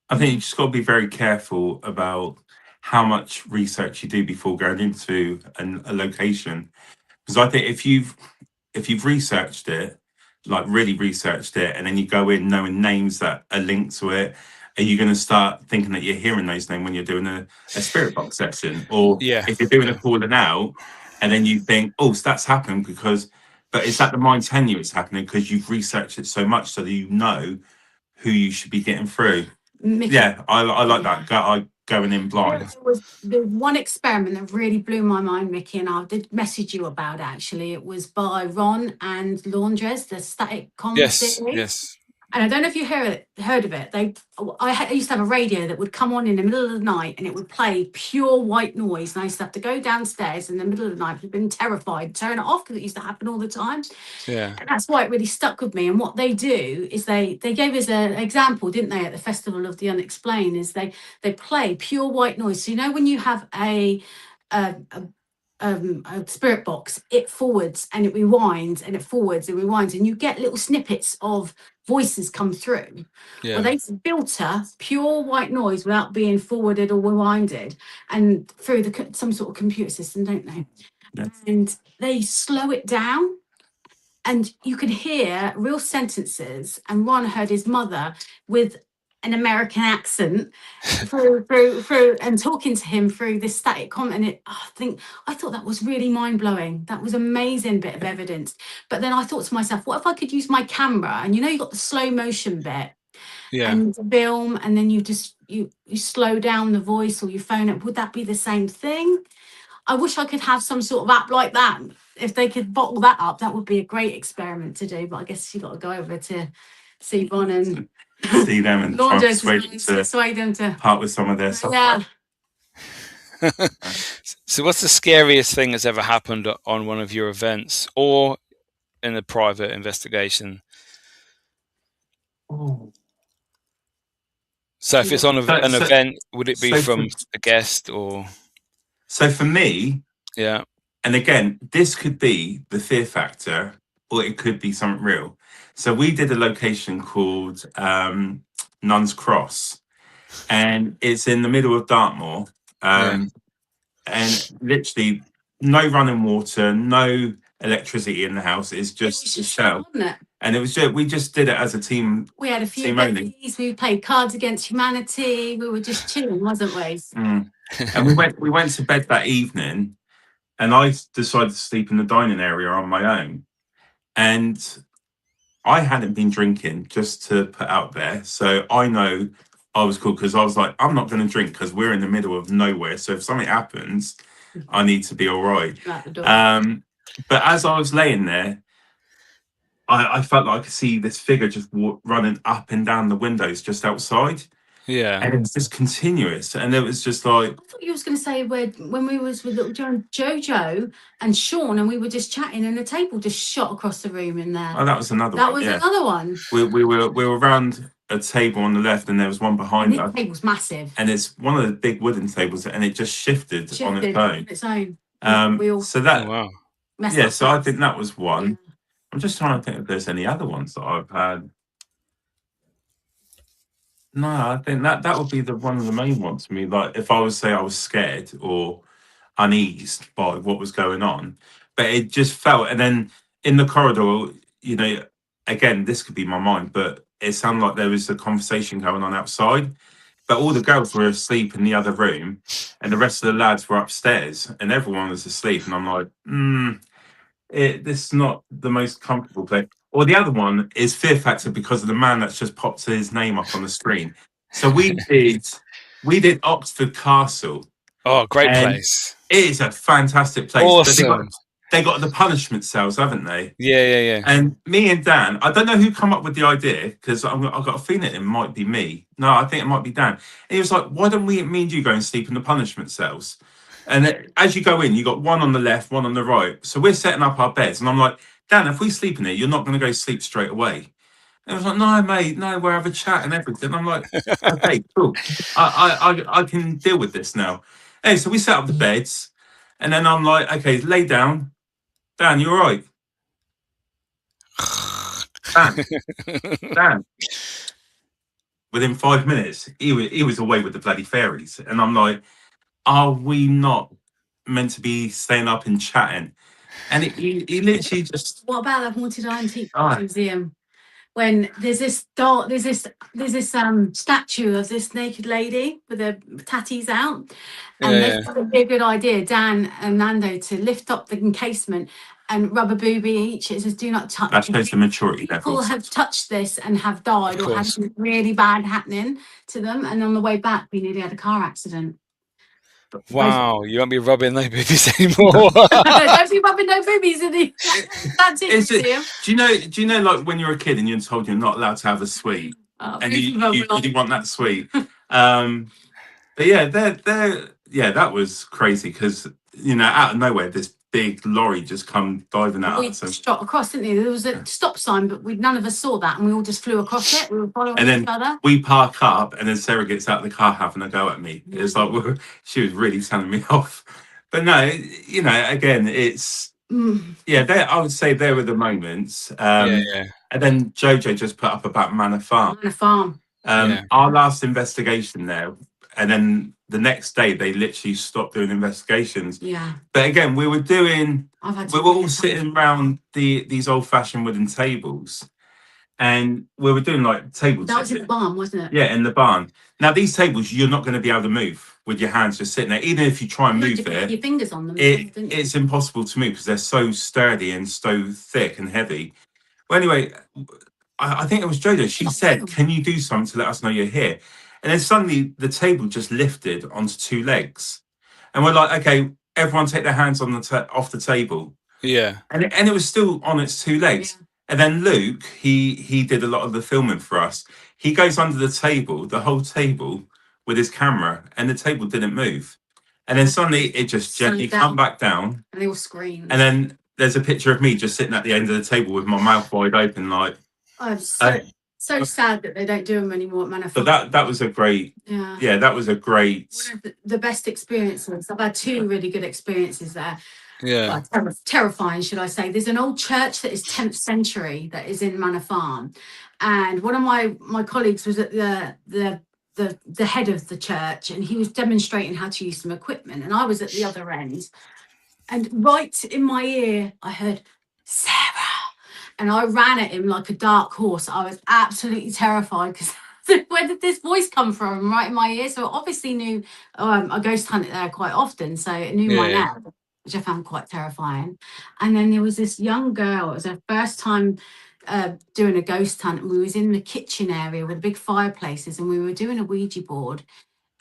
I think you just got to be very careful about how much research you do before going into a location, because I think if you've researched it, like really researched it, and then you go in knowing names that are linked to it, are you going to start thinking that you're hearing those names when you're doing a spirit box session? Or if you're doing a calling out and then you think, oh, so that's happened but is that the mind telling you it's happening because you've researched it so much so that you know who you should be getting through? Miki. Yeah, I like that. Going in blind. There was the one experiment that really blew my mind, Miki, and I did message you about it, actually. It was by Ron and Laundress, the static com series. Yes. And I don't know if you heard of it. I used to have a radio that would come on in the middle of the night and it would play pure white noise. And I used to have to go downstairs in the middle of the night. I've been terrified, turn it off because it used to happen all the time. Yeah. And that's why it really stuck with me. And what they do is they gave us an example, didn't they, at the Festival of the Unexplained, is they play pure white noise. So, when you have a spirit box, it forwards and it rewinds and it forwards and rewinds, and you get little snippets of voices come through. Yeah. Well, they filter pure white noise without being forwarded or rewinded, and through some sort of computer system, don't they? Yes. And they slow it down, and you can hear real sentences. And Ron heard his mother with an American accent through and talking to him through this static comment. I thought that was really mind-blowing. That was an amazing bit of evidence. But then I thought to myself, what if I could use my camera? And you got the slow motion bit, and film, and then you slow down the voice or you phone it. Would that be the same thing? I wish I could have some sort of app like that. If they could bottle that up, that would be a great experiment to do. But I guess you got to go over to see Ron and see them and try and persuade them to part with some of their stuff. Yeah. So what's the scariest thing that's ever happened on one of your events or in a private investigation? Oh. So if it's on an event, would it be from a guest or? So for me, yeah. And again, this could be the fear factor or it could be something real. So we did a location called Nuns Cross, and it's in the middle of Dartmoor. And literally no running water, no electricity in the house. It's just a shell. And it was we just did it as a team. We had a few days. We played Cards Against Humanity. We were just chilling, wasn't we? And we went to bed that evening, and I decided to sleep in the dining area on my own. And I hadn't been drinking, just to put out there. So I know I was cool because I was like, I'm not going to drink because we're in the middle of nowhere. So if something happens, I need to be all right. But as I was laying there, I felt like I could see this figure just running up and down the windows just outside. Yeah. And it was just continuous. And it was just like... I thought you was going to say when we was with little Jojo and Sean and we were just chatting and the table just shot across the room in there. Oh, that was another one. That was another one. We were around a table on the left and there was one behind us. The table's massive. And it's one of the big wooden tables and it just shifted on its own. We all so that... Oh, wow. Yeah, so I think that was one. Yeah. I'm just trying to think if there's any other ones that I've had. No, I think that would be one of the main ones for me. Like if I was say I was scared or uneased by what was going on, but it just felt. And then in the corridor, you know, again, this could be my mind, but it sounded like there was a conversation going on outside. But all the girls were asleep in the other room, and the rest of the lads were upstairs, and everyone was asleep. And I'm like, this is not the most comfortable place. Or the other one is fear factor because of the man that's just popped his name up on the screen. So we did Oxford Castle. Oh, great place! It is a fantastic place. Awesome. They got the punishment cells, haven't they? Yeah. And me and Dan, I don't know who come up with the idea because I've got a feeling it might be me. No, I think it might be Dan. And he was like, "Why don't me and you go and sleep in the punishment cells?" And as you go in, you got one on the left, one on the right. So we're setting up our beds. And I'm like, Dan, if we sleep in here, you're not going to go sleep straight away. And I was like, no, mate, no, we'll have a chat and everything. I'm like, okay, cool. I can deal with this now. Hey, so we set up the beds. And then I'm like, okay, lay down. Dan, you all right? Dan. Within 5 minutes, he was away with the bloody fairies. And I'm like, are we not meant to be staying up and chatting? And he literally just... What about that haunted antique museum? When there's this statue of this naked lady with her tatties out. And this would be a good idea, Dan and Nando, to lift up the encasement and rub a booby each. It says, do not touch. That shows the maturity level. People have touched this and have died or had something really bad happening to them. And on the way back, we nearly had a car accident. Wow, you won't be rubbing no boobies anymore. Don't be rubbing no boobies in the museum. Do you know like when you're a kid and you're told you're not allowed to have a sweet and you really want that sweet? But yeah, that was crazy because out of nowhere this big lorry just come diving at us. We shot across, didn't we? There was a stop sign, but none of us saw that, and we all just flew across it. We were following each other. We park up, and then Sarah gets out of the car having a go at me. Yeah. It's like she was really telling me off. But no, again, it's I would say there were the moments. And then Jojo just put up about Manor Farm. Our last investigation there. And then the next day, they literally stopped doing investigations. Yeah. But again, we were all sitting around these old-fashioned wooden tables. And we were doing like table That was in the barn, wasn't it? Yeah, in the barn. Now, these tables, you're not going to be able to move with your hands just sitting there. Even if you try and move it, your fingers on them. It's impossible to move because they're so sturdy and so thick and heavy. Well, anyway, I think it was Jojo. She said, can you do something to let us know you're here? And then suddenly the table just lifted onto two legs. And we're like, okay, everyone take their hands on off the table. Yeah. And it was still on its two legs. Yeah. And then Luke, he did a lot of the filming for us. He goes under the table, the whole table, with his camera, and the table didn't move. And then suddenly it just gently come back down. And they all screamed. And then there's a picture of me just sitting at the end of the table with my mouth wide open, like. I'm so sad that they don't do them anymore at Manor Farm. But that was a great, that was a great. One of the best experiences. I've had 2 really good experiences there. Yeah. Well, terrifying, should I say. There's an old church that is 10th century that is in Manor Farm. And one of my colleagues was at the head of the church, and he was demonstrating how to use some equipment. And I was at the other end. And right in my ear, I heard, Sarah. And I ran at him like a dark horse. I was absolutely terrified because where did this voice come from? Right in my ear. So I obviously knew I ghost hunt there quite often. So it knew my name, which I found quite terrifying. And then there was this young girl. It was her first time doing a ghost hunt. And we was in the kitchen area with big fireplaces, and we were doing a Ouija board.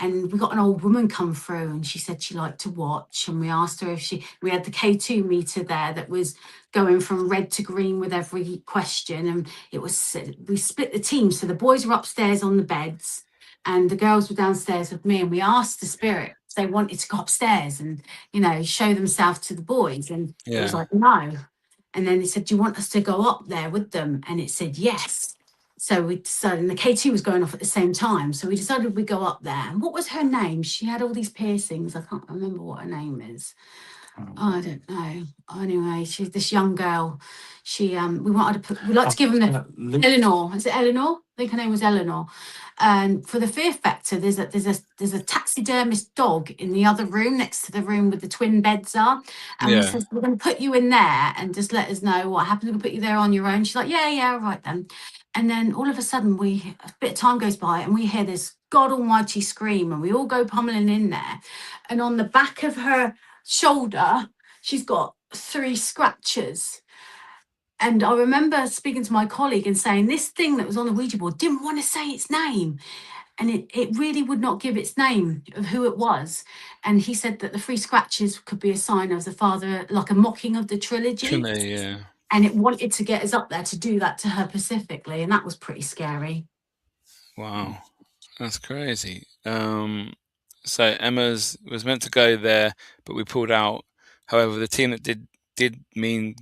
And we got an old woman come through, and she said she liked to watch. And we asked her if we had the K2 meter there that was going from red to green with every question. And we split the team. So the boys were upstairs on the beds and the girls were downstairs with me. And we asked the spirit if they wanted to go upstairs and, show themselves to the boys. And it was like, no. And then they said, do you want us to go up there with them? And it said, yes. So we decided, and the K2 was going off at the same time. So we decided we'd go up there. And what was her name? She had all these piercings. I can't remember what her name is. I don't know. Anyway, she's this young girl. We'd like to give them Eleanor. Is it Eleanor? I think her name was Eleanor. And for the fear factor, there's a taxidermist dog in the other room next to the room where the twin beds are. And we said, we're going to put you in there and just let us know what happens. We'll put you there on your own. She's like, yeah, all right then. And then all of a sudden, a bit of time goes by and we hear this God almighty scream, and we all go pummeling in there. And on the back of her shoulder, she's got 3 scratches. And I remember speaking to my colleague and saying, this thing that was on the Ouija board didn't want to say its name. And it really would not give its name of who it was. And he said that the 3 scratches could be a sign of the father, like a mocking of the trilogy. Yeah. And it wanted to get us up there to do that to her specifically. And that was pretty scary. Wow. That's crazy. So Emma's was meant to go there, but we pulled out. However, the team that did mean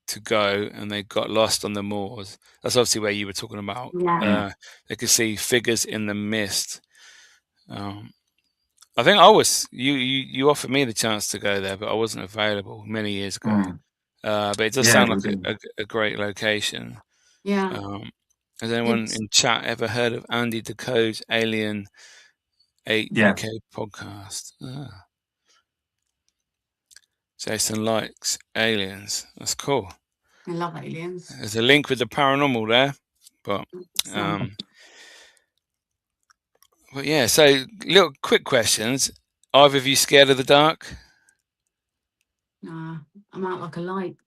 to go, and they got lost on the moors. That's obviously where you were talking about. Yeah. They could see figures in the mist. I think I was. You offered me the chance to go there, but I wasn't available many years ago. But it does sound like a great location. Yeah. Has anyone in chat ever heard of Andy Decode's Alien 8 UK podcast? Jason likes aliens. That's cool. I love aliens. There's a link with the paranormal there, but yeah. So, little quick questions. Either of you scared of the dark? Nah, I'm out like a light.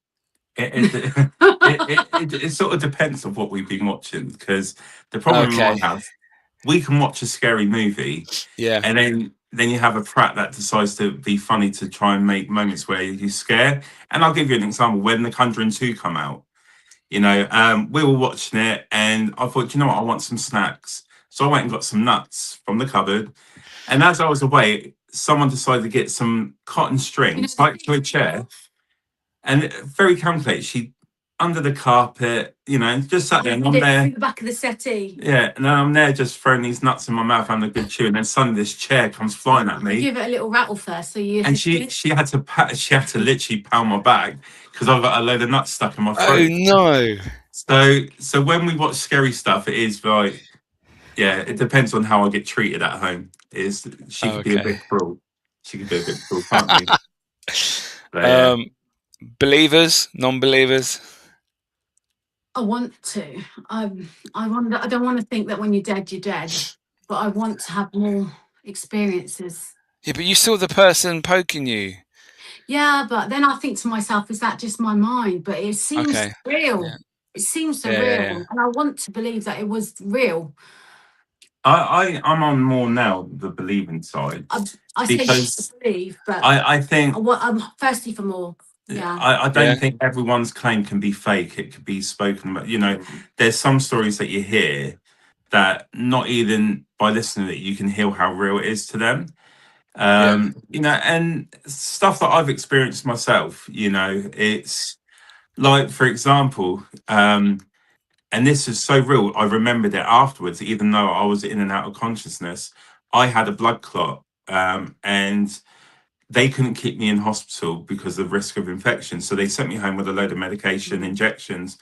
It sort of depends on what we've been watching, because the problem I have, we can watch a scary movie, and then you have a prat that decides to be funny to try and make moments where you scare. And I'll give you an example. When The Conjuring 2 come out, we were watching it, and I thought, you know what, I want some snacks. So I went and got some nuts from the cupboard. And as I was away, someone decided to get some cotton string tied to a chair. And very calculated, she under the carpet, just sat there, and I'm there. The back of the settee. Yeah, and then I'm there just throwing these nuts in my mouth, having a good chew, and then suddenly this chair comes flying at me. Give it a little rattle first, so you. And she had to literally pound my back because I've got a load of nuts stuck in my throat. Oh no! So when we watch scary stuff, it is like, it depends on how I get treated at home. She could be a bit cruel. She could be a bit cruel, can't we? Believers, non-believers? I want to. I wonder. I don't want to think that when you're dead, but I want to have more experiences. Yeah, but you saw the person poking you. Yeah, but then I think to myself, is that just my mind? But it seems real. Yeah. It seems so real, and I want to believe that it was real. I'm on more now the believing side. I say to believe, but I think I'm thirsty for more. Yeah. I don't think everyone's claim can be fake. It could be spoken about. There's some stories that you hear that not even by listening to it, you can hear how real it is to them. And stuff that I've experienced myself, it's like, for example, and this is so real, I remembered it afterwards, even though I was in and out of consciousness. I had a blood clot, and they couldn't keep me in hospital because of risk of infection. So they sent me home with a load of medication, injections.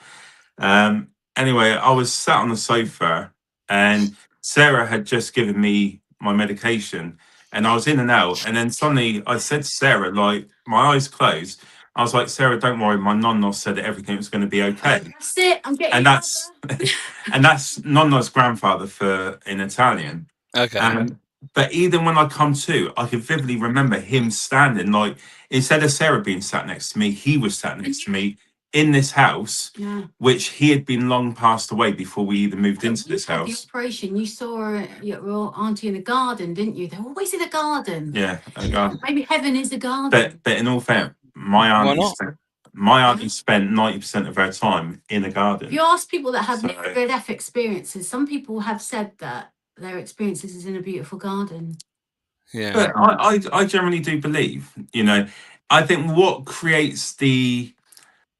Anyway, I was sat on the sofa and Sarah had just given me my medication and I was in and out. And then suddenly I said to Sarah, like, my eyes closed. I was like, Sarah, don't worry. My nonno said that everything was going to be okay. That's it. I'm getting and that's and that's nonno's grandfather in Italian. Okay. But even when I come to, I can vividly remember him standing, like, instead of Sarah being sat next to me, he was sat next to me in this house, which he had been long passed away before we even moved into this house. The operation, you saw your auntie in the garden, didn't you? They're always in the garden. Yeah, a garden. Maybe heaven is a garden. But in all fairness, my auntie spent 90% of her time in a garden. If you ask people that have near-death experiences, some people have said that their experiences is in a beautiful garden. Yeah. But I generally do believe, I think what creates the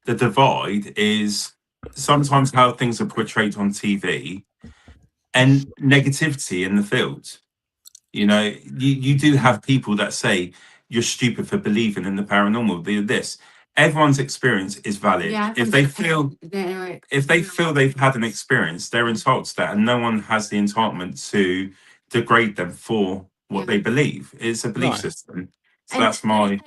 divide is sometimes how things are portrayed on TV and negativity in the field. You do have people that say you're stupid for believing in the paranormal. This, everyone's experience is valid. If they feel they've had an experience, they're entitled to that, and no one has the entitlement to degrade them for what they believe. It's a belief system. So and that's my.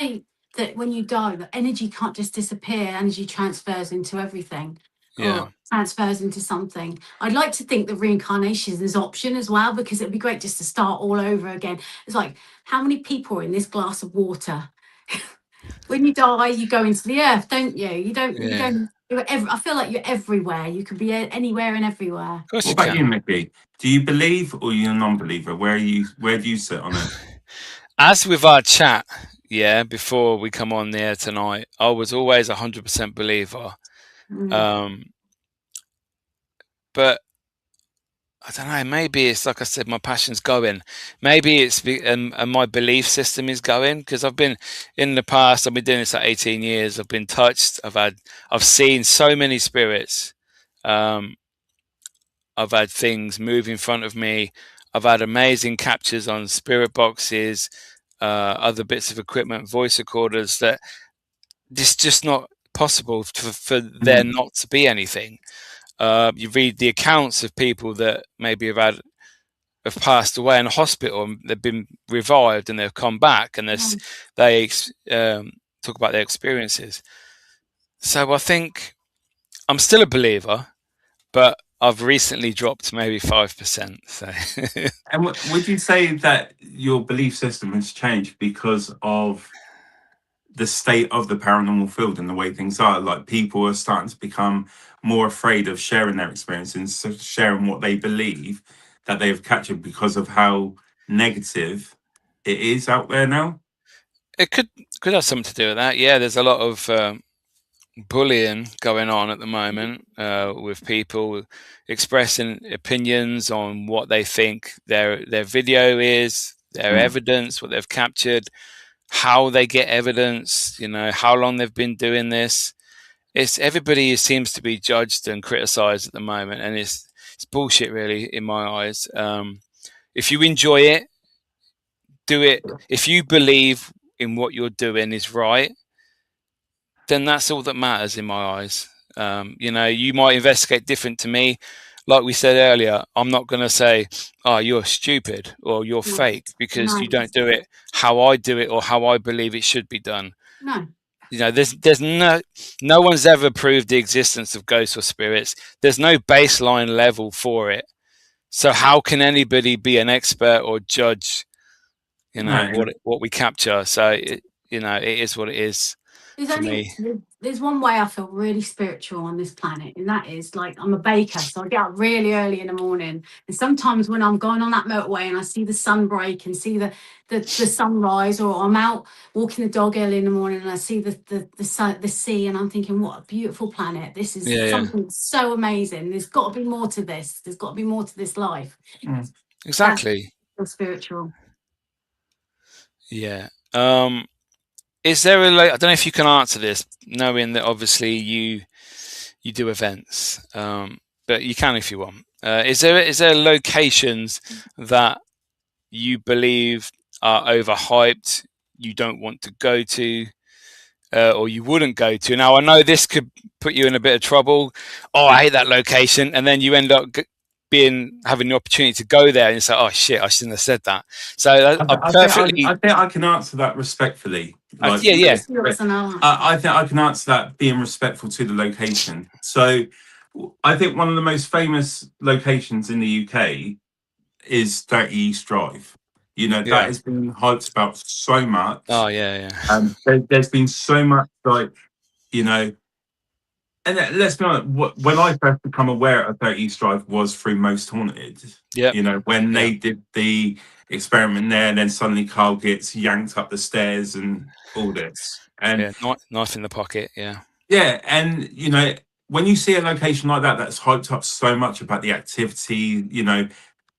That when you die, the energy can't just disappear. Energy transfers into everything. Or transfers into something. I'd like to think that reincarnation is an option as well, because it'd be great just to start all over again. It's like, how many people are in this glass of water? When you die, you go into the earth, don't you? You don't. I feel like you're everywhere. You can be anywhere and everywhere. What about you, Miki? Do you believe or you're a non-believer? Where do you sit on it? As with our chat, before we come on there tonight, I was always 100% believer. But I don't know, maybe it's like I said, my passion's going. Maybe it's and my belief system is going, because I've been in the past, I've been doing this for 18 years. I've been touched. I've seen so many spirits. I've had things move in front of me. I've had amazing captures on spirit boxes, other bits of equipment, voice recorders, that it's just not possible for there not to be anything. You read the accounts of people that maybe have passed away in a hospital and they've been revived and they've come back and they talk about their experiences. So I think I'm still a believer, but I've recently dropped maybe 5%. So. And would you say that your belief system has changed because of the state of the paranormal field and the way things are? Like, people are starting to become more afraid of sharing their experiences, sharing what they believe that they've captured because of how negative it is out there now? It could have something to do with that. Yeah, there's a lot of bullying going on at the moment, with people expressing opinions on what they think their video is, their evidence, what they've captured, how they get evidence, how long they've been doing this. It's everybody seems to be judged and criticized at the moment, and it's bullshit, really, in my eyes. If you enjoy it, do it. If you believe in what you're doing is right, then that's all that matters in my eyes. You might investigate different to me. Like we said earlier, I'm not going to say, oh, you're stupid or you're fake because you don't do it how I do it or how I believe it should be done. No. There's no one's ever proved the existence of ghosts or spirits. There's no baseline level for it. So how can anybody be an expert or judge, what we capture? So, it is what it is. There's one way I feel really spiritual on this planet, and that is like I'm a baker, so I get up really early in the morning. And sometimes when I'm going on that motorway and I see the sun break and see the sunrise, or I'm out walking the dog early in the morning and I see the sun, the sea, and I'm thinking, what a beautiful planet. This is something so amazing. There's got to be more to this. There's got to be more to this life. Exactly. That's spiritual. Yeah. Is there I don't know if you can answer this, knowing that obviously you do events, but you can if you want. Is there locations that you believe are overhyped, you don't want to go to, or you wouldn't go to? Now, I know this could put you in a bit of trouble. Oh, I hate that location, and then you end up having the opportunity to go there, and you say, "Oh shit, I shouldn't have said that." So I think I can answer that respectfully. Yeah. I think I can answer that being respectful to the location. So, I think one of the most famous locations in the UK is 30 East Drive. That has been hyped about so much. Oh yeah. There's been so much and let's be honest, when I first become aware of 30 East Drive was through Most Haunted. Yeah. When they did the experiment there, and then suddenly Carl gets yanked up the stairs and all this. And knife in the pocket, yeah. Yeah, and when you see a location like that that's hyped up so much about the activity,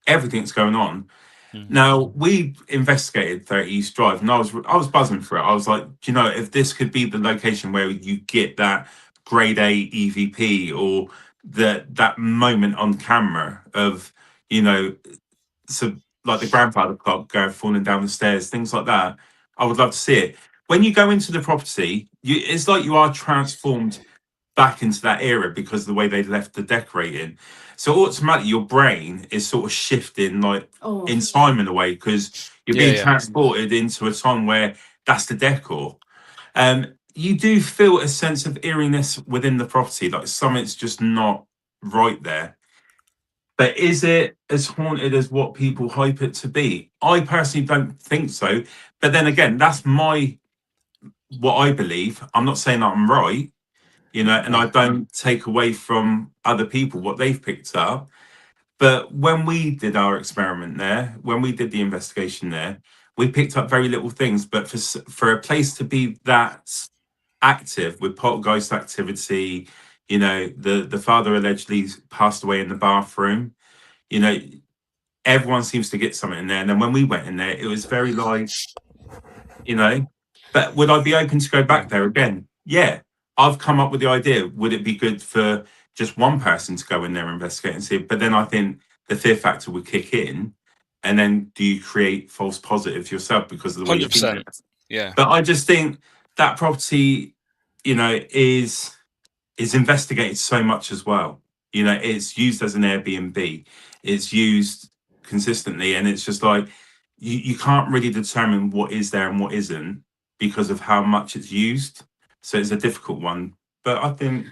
everything that's going on. Mm-hmm. Now, we investigated 30 East Drive, and I was buzzing for it. I was like, if this could be the location where you get that grade A EVP, or that moment on camera of so like the grandfather clock falling down the stairs, things like that, I would love to see it. When you go into the property, it's like you are transformed back into that era because of the way they left the decorating. So automatically your brain is sort of shifting in time in a way, because you're being transported into a time where that's the decor. You do feel a sense of eeriness within the property, like something's just not right there. But is it as haunted as what people hype it to be? I personally don't think so. But then again, that's what I believe. I'm not saying that I'm right, and I don't take away from other people what they've picked up. But when we did our experiment there, when we did the investigation there, we picked up very little things. But for a place to be that active with poltergeist activity, the father allegedly passed away in the bathroom, everyone seems to get something in there. And then when we went in there, it was very but would I be open to go back there again? Yeah. I've come up with the idea, would it be good for just one person to go in there and investigate and see? But then I think the fear factor would kick in, and then do you create false positives yourself because of the way you think it? Yeah. But I just think that property, is investigated so much as well. It's used as an Airbnb. It's used consistently, and it's just like you can't really determine what is there and what isn't because of how much it's used. So it's a difficult one. But I think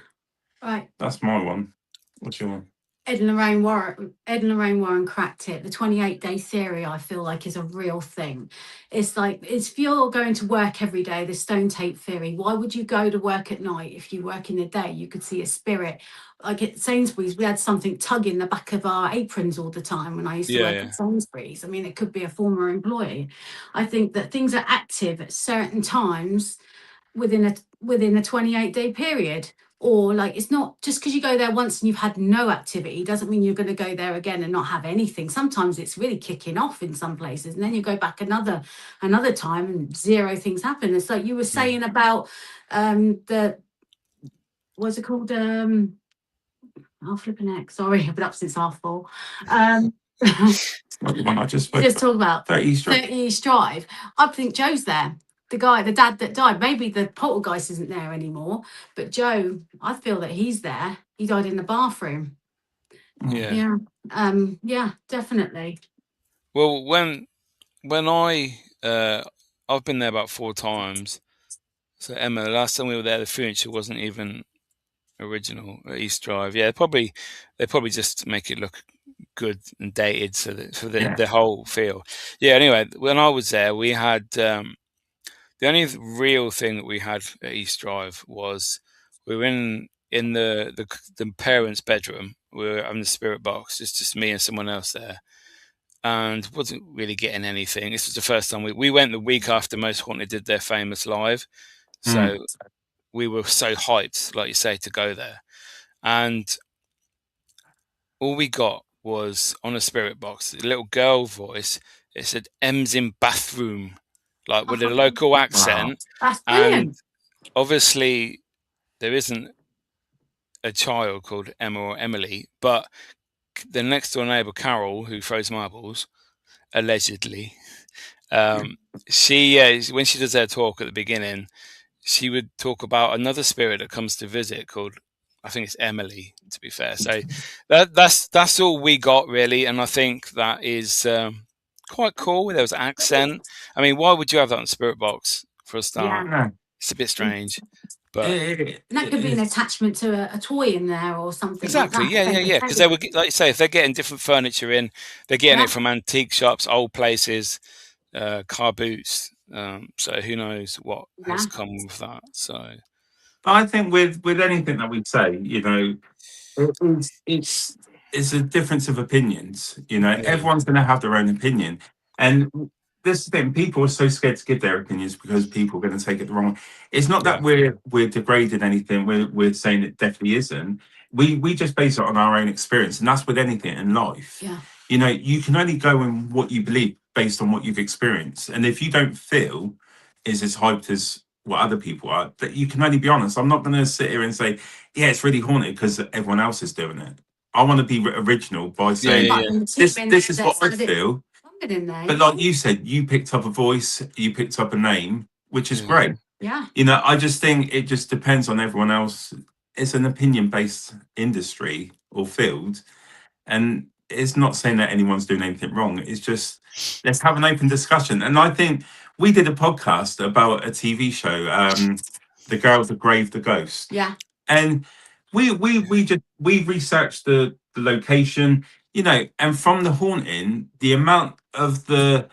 that's my one. What's your one? Ed and Lorraine Warren cracked it. The 28-day theory, I feel like, is a real thing. It's like, if you're going to work every day, the stone tape theory, why would you go to work at night? If you work in the day, you could see a spirit. Like at Sainsbury's, we had something tugging the back of our aprons all the time when I used to work at Sainsbury's. I mean, it could be a former employee. I think that things are active at certain times within a 28-day period. Or like, it's not just because you go there once and you've had no activity doesn't mean you're going to go there again and not have anything. Sometimes it's really kicking off in some places, and then you go back another time and zero things happen. It's like you were saying about the what's it called? Flipping heck. Sorry, I've been up since 4:30. The one I just talked about. 30 East Drive. I think Joe's there. The dad that died. Maybe the poltergeist isn't there anymore, but Joe, I feel that he's there. He died in the bathroom. Yeah, definitely. Well, when I've been there about 4 times. So Emma, the last time we were there, the furniture wasn't even original at East Drive. Yeah, they probably just make it look good and dated, so that for the whole feel. Yeah. Anyway, when I was there, we had The only real thing that we had at East Drive was we were in the parents' bedroom. We were having the spirit box. It's just me and someone else there, and wasn't really getting anything. This was the first time we went the week after Most Haunted did their famous live, so we were so hyped, like you say, to go there, and all we got was on a spirit box, a little girl voice. It said "M's in bathroom," like with a local accent. That's brilliant. And obviously, there isn't a child called Emma or Emily, but the next door neighbour, Carol, who throws marbles, allegedly, she when she does her talk at the beginning, she would talk about another spirit that comes to visit called, I think it's Emily, to be fair. So that's all we got really, and I think that is quite cool. There was accent. I mean, why would you have that on Spirit Box for a start? Yeah. It's a bit strange, but And that could be an attachment to a toy in there or something. exactly, like that. yeah. Because they were, like you say, if they're getting different furniture in, they're getting it from antique shops, old places, car boots. So who knows what has come with that? So, but I think with anything that we say, you know, it's a difference of opinions. You know, everyone's going to have their own opinion, and this thing, people are so scared to give their opinions because people are going to take it the wrong way. It's not that we're degrading anything. We're saying it definitely isn't. We just base it on our own experience, and that's with anything in life. Yeah. You know, you can only go in what you believe based on what you've experienced, and if you don't feel is as hyped as what other people are, that you can only be honest. I'm not going to sit here and say, yeah, it's really haunted because everyone else is doing it. I want to be original by saying this is what I feel. But like you said, you picked up a voice, you picked up a name, which is great. Yeah. You know, I just think it just depends on everyone else. It's an opinion-based industry or field, and it's not saying that anyone's doing anything wrong. It's just let's have an open discussion. And I think we did a podcast about a TV show, The Girls That Grave the Ghost. Yeah. And we researched the location, you know, and from the haunting, the amount of the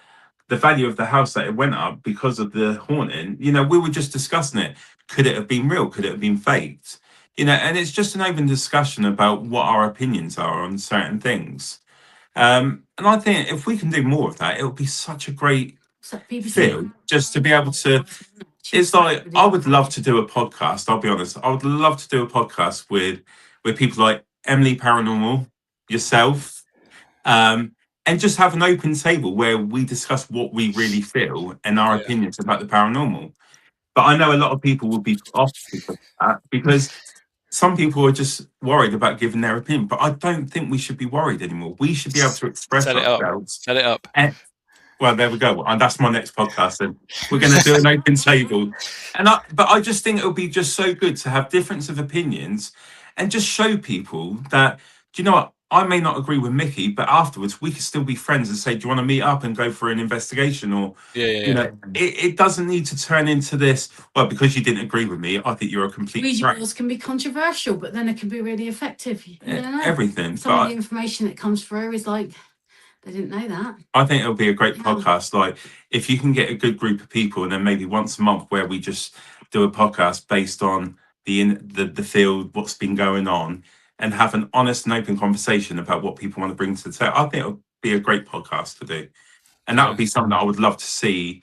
value of the house that it went up because of the haunting, you know, we were just discussing it. Could it have been real? Could it have been faked? You know, and it's just an open discussion about what our opinions are on certain things. And I think if we can do more of that, it would be such a great feel just to be able to. It's like I would love to do a podcast. I'll be honest. I would love to do a podcast with people like Emily Paranormal, yourself, and just have an open table where we discuss what we really feel and our opinions about the paranormal. But I know a lot of people would be off that because some people are just worried about giving their opinion. But I don't think we should be worried anymore. We should be able to express ourselves. Set it up. Well, there we go. And that's my next podcast. Then we're going to do an open table. But I just think it would be just so good to have difference of opinions and just show people that, do you know what? I may not agree with Miki, but afterwards we could still be friends and say, do you want to meet up and go for an investigation? Or, you know, it doesn't need to turn into this, well, because you didn't agree with me, I think you're a complete Visuals can be controversial, but then it can be really effective. You don't know. Everything. Some of the information that comes through is like, they didn't know that. I think it'll be a great podcast. Like, if you can get a good group of people, and then maybe once a month where we just do a podcast based on the field, what's been going on, and have an honest and open conversation about what people want to bring to the table. I think it'll be a great podcast to do, and that would be something that I would love to see.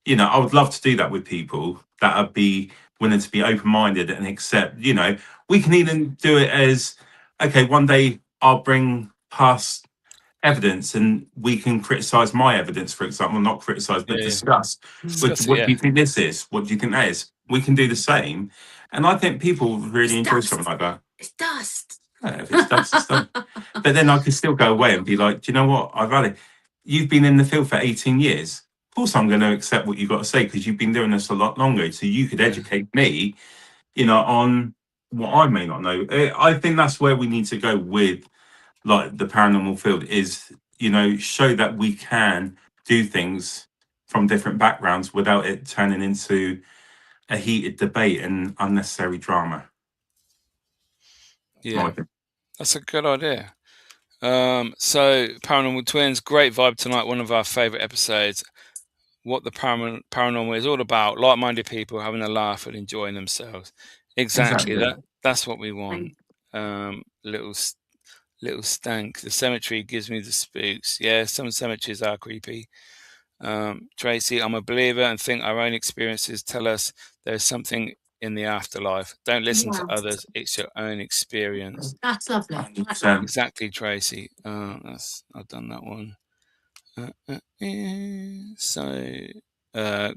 You know, I would love to do that with people that would be willing to be open-minded and accept. You know, we can even do it as, okay, one day I'll bring past evidence and we can criticize my evidence, for example, not criticize but discuss what do you think this is, what do you think that is. We can do the same, and I think people really enjoy something like that. It's dust. If it's dust, it's dust. But then I could still go away and be like, do you know what, I've had it. You've been in the field for 18 years, of course I'm going to accept what you've got to say because you've been doing this a lot longer, so you could educate me, you know, on what I may not know. I think that's where we need to go with like the paranormal field is, you know, show that we can do things from different backgrounds without it turning into a heated debate and unnecessary drama. Yeah, that's a good idea. So Paranormal Twins, great vibe tonight. One of our favorite episodes. what the paranormal is all about. Like-minded people having a laugh and enjoying themselves. Exactly. That's what we want. Little stank. The cemetery gives me the spooks. Yeah, some cemeteries are creepy. Tracy, I'm a believer and think our own experiences tell us there's something in the afterlife. Don't listen to others. It's your own experience. That's lovely. Exactly, Tracy. I've done that one. So,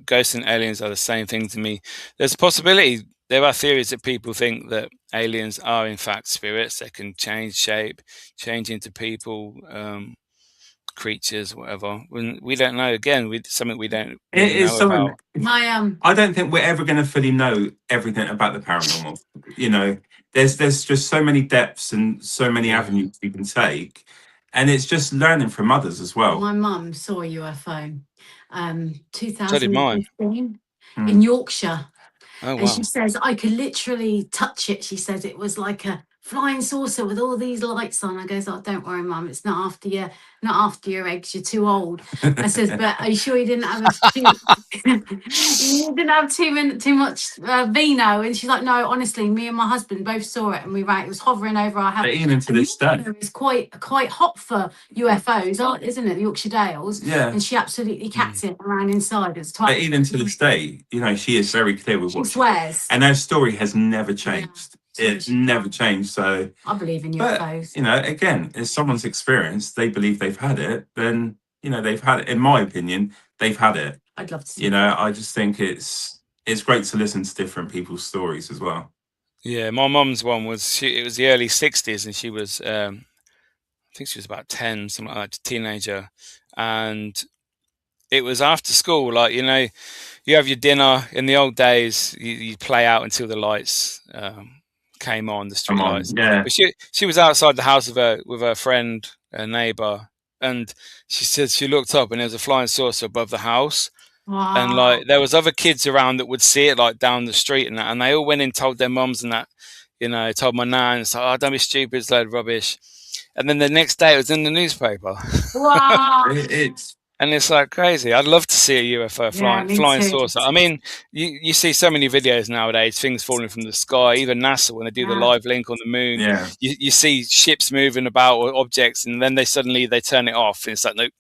ghosts and aliens are the same thing to me. There's a possibility. There are theories that people think that aliens are in fact spirits that can change shape, change into people, creatures, whatever. We don't know. Again, something we don't really know about. I don't think we're ever going to fully know everything about the paranormal. You know, there's just so many depths and so many avenues you can take, and it's just learning from others as well. My mum saw a UFO, 2015 So did mine. in Yorkshire. Oh, wow. And she says I could literally touch it. She says it was like a flying saucer with all these lights on. I goes, oh, don't worry, Mum, it's not after your eggs. You're too old. I says, but are you sure you didn't have too much vino? And she's like, no, honestly, me and my husband both saw it, and we ran. It was hovering over our house. Even to this day, it's quite hot for UFOs, isn't it? The Yorkshire Dales. Yeah. And she absolutely cacked it and ran inside. It's but even to this day, you know, she is very clear with what she swears, and her story has never changed. It's never changed. So I believe in UFOs. But, you know, again, if someone's experience, they believe they've had it, then, you know, they've had it. In my opinion, they've had it. I'd love to see You know, I just think it's great to listen to different people's stories as well. Yeah, my mum's one was, it was the early 60s, and she was, I think she was about 10, something like that, teenager. And it was after school, like, you know, you have your dinner. In the old days, you play out until the lights came on, the street lights. Yeah. But she was outside the house with her friend, her neighbour, and she said she looked up and there was a flying saucer above the house. Wow. And like there was other kids around that would see it like down the street and that, and they all went in and told their mums and that, you know, told my nan, and so, oh, don't be stupid, it's a load of rubbish. And then the next day it was in the newspaper. Wow. And it's like crazy. I'd love to see a UFO flying saucer. I mean, you see so many videos nowadays, things falling from the sky. Even NASA, when they do the live link on the moon, you see ships moving about or objects, and then they turn it off. And it's like, nope,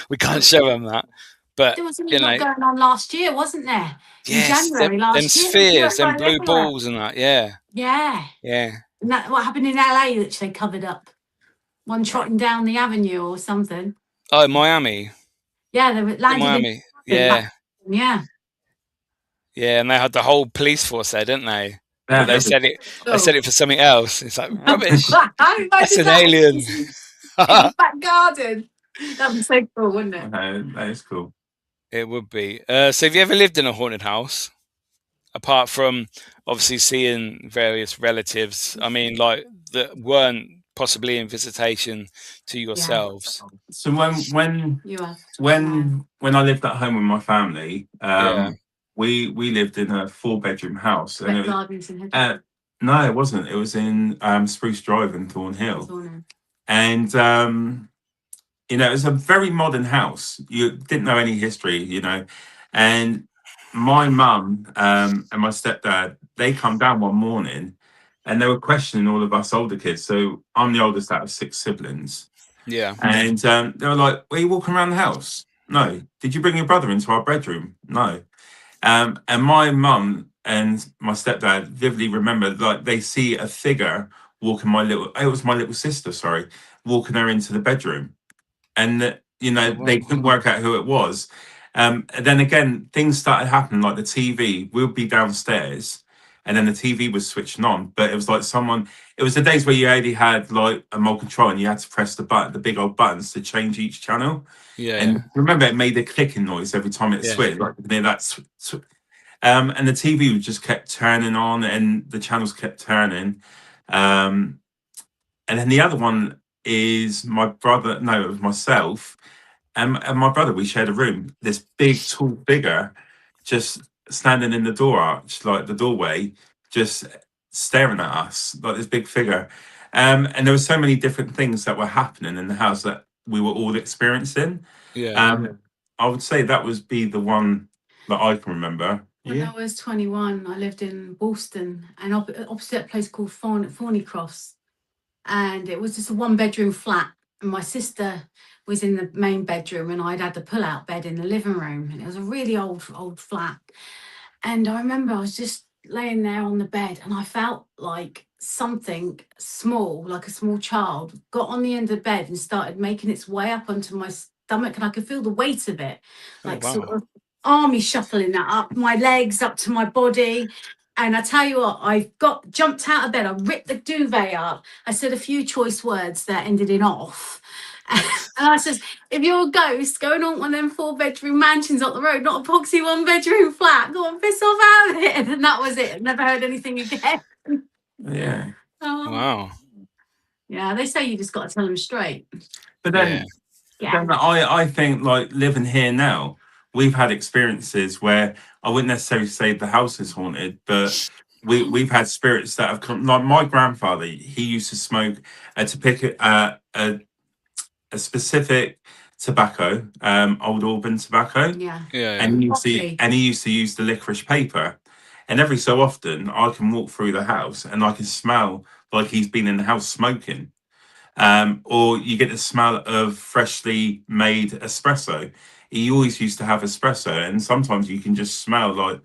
we can't show them that. But there was a lot going on last year, wasn't there? Yes, in January last year. Spheres and blue balls and that. Yeah. And that what happened in LA, which they covered up. One trotting down the avenue or something. Oh, Miami. Yeah, they were landing in Miami. Yeah. Yeah. Yeah, and they had the whole police force there, didn't they? But they said it. They said it for something else. It's like rubbish. That's an alien. In the back garden. That'd be so cool, wouldn't it? That is cool. It would be. So, have you ever lived in a haunted house? Apart from obviously seeing various relatives, I mean, like that weren't possibly in visitation to yourselves. So when I lived at home with my family, we lived in a 4-bedroom house. And no, it wasn't. It was in Spruce Drive in Thornhill. And you know, it was a very modern house. You didn't know any history, you know. And my mum and my stepdad, they come down one morning and they were questioning all of us older kids. So I'm the oldest out of 6 siblings. Yeah. And they were like, were you walking around the house? No. Did you bring your brother into our bedroom? No. And my mum and my stepdad vividly remember, like, they see a figure walking my little sister, walking her into the bedroom. And, you know, they couldn't work out who it was. And then again, things started happening, like the TV, we'll be downstairs and then the TV was switching on. But it was like it was the days where you only had like a remote control and you had to press the big old buttons to change each channel. Yeah. And remember, it made a clicking noise every time it switched, like near that. And the TV just kept turning on and the channels kept turning. And then the other one is it was myself and my brother. We shared a room. This big, tall figure just standing in the door arch, like the doorway, just staring at us, like this big figure. And there were so many different things that were happening in the house that we were all experiencing. Yeah. I would say that was be the one that I can remember. When I was 21, I lived in Woolston, and opposite a place called Thornycross, and it was just a 1-bedroom flat. And my sister was in the main bedroom, and I'd had the pull-out bed in the living room, and it was a really old flat. And I remember I was just laying there on the bed, and I felt like something small, like a small child, got on the end of the bed and started making its way up onto my stomach, and I could feel the weight of it, like sort of army shuffling that up my legs up to my body. And I tell you what, I jumped out of bed, I ripped the duvet up, I said a few choice words that ended in off. And I said, if you're a ghost, go and haunt one of them 4-bedroom mansions up the road, not a poxy 1-bedroom flat. Go on, piss off out of it. And that was it. Never heard anything again. Yeah. Wow. Yeah, they say you just got to tell them straight. But then, I think, like, living here now, we've had experiences where I wouldn't necessarily say the house is haunted, but we've had spirits that have come. Like my grandfather, he used to smoke to pick a specific tobacco, old Auburn tobacco. Yeah. And he used to use the licorice paper. And every so often, I can walk through the house and I can smell like he's been in the house smoking. Or you get the smell of freshly made espresso. He always used to have espresso, and sometimes you can just smell like.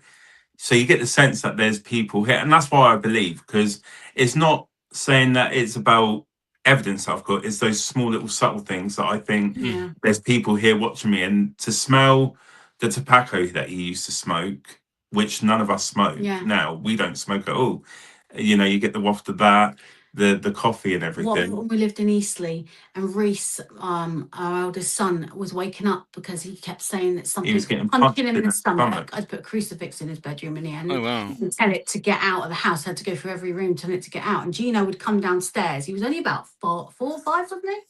So you get the sense that there's people here, and that's why I believe, because it's not saying that it's about evidence I've got. It's those small little subtle things that I think there's people here watching me, and to smell the tobacco that he used to smoke, which none of us smoke now. We don't smoke at all. You know, you get the waft of that. The coffee and everything. When we lived in Eastleigh, and Reese, our eldest son, was waking up because he kept saying that something was punching him in the stomach. I'd put a crucifix in his bedroom in the end. And tell it to get out of the house. I had to go through every room, tell it to get out. And Gino would come downstairs. He was only about 4 or 5, something.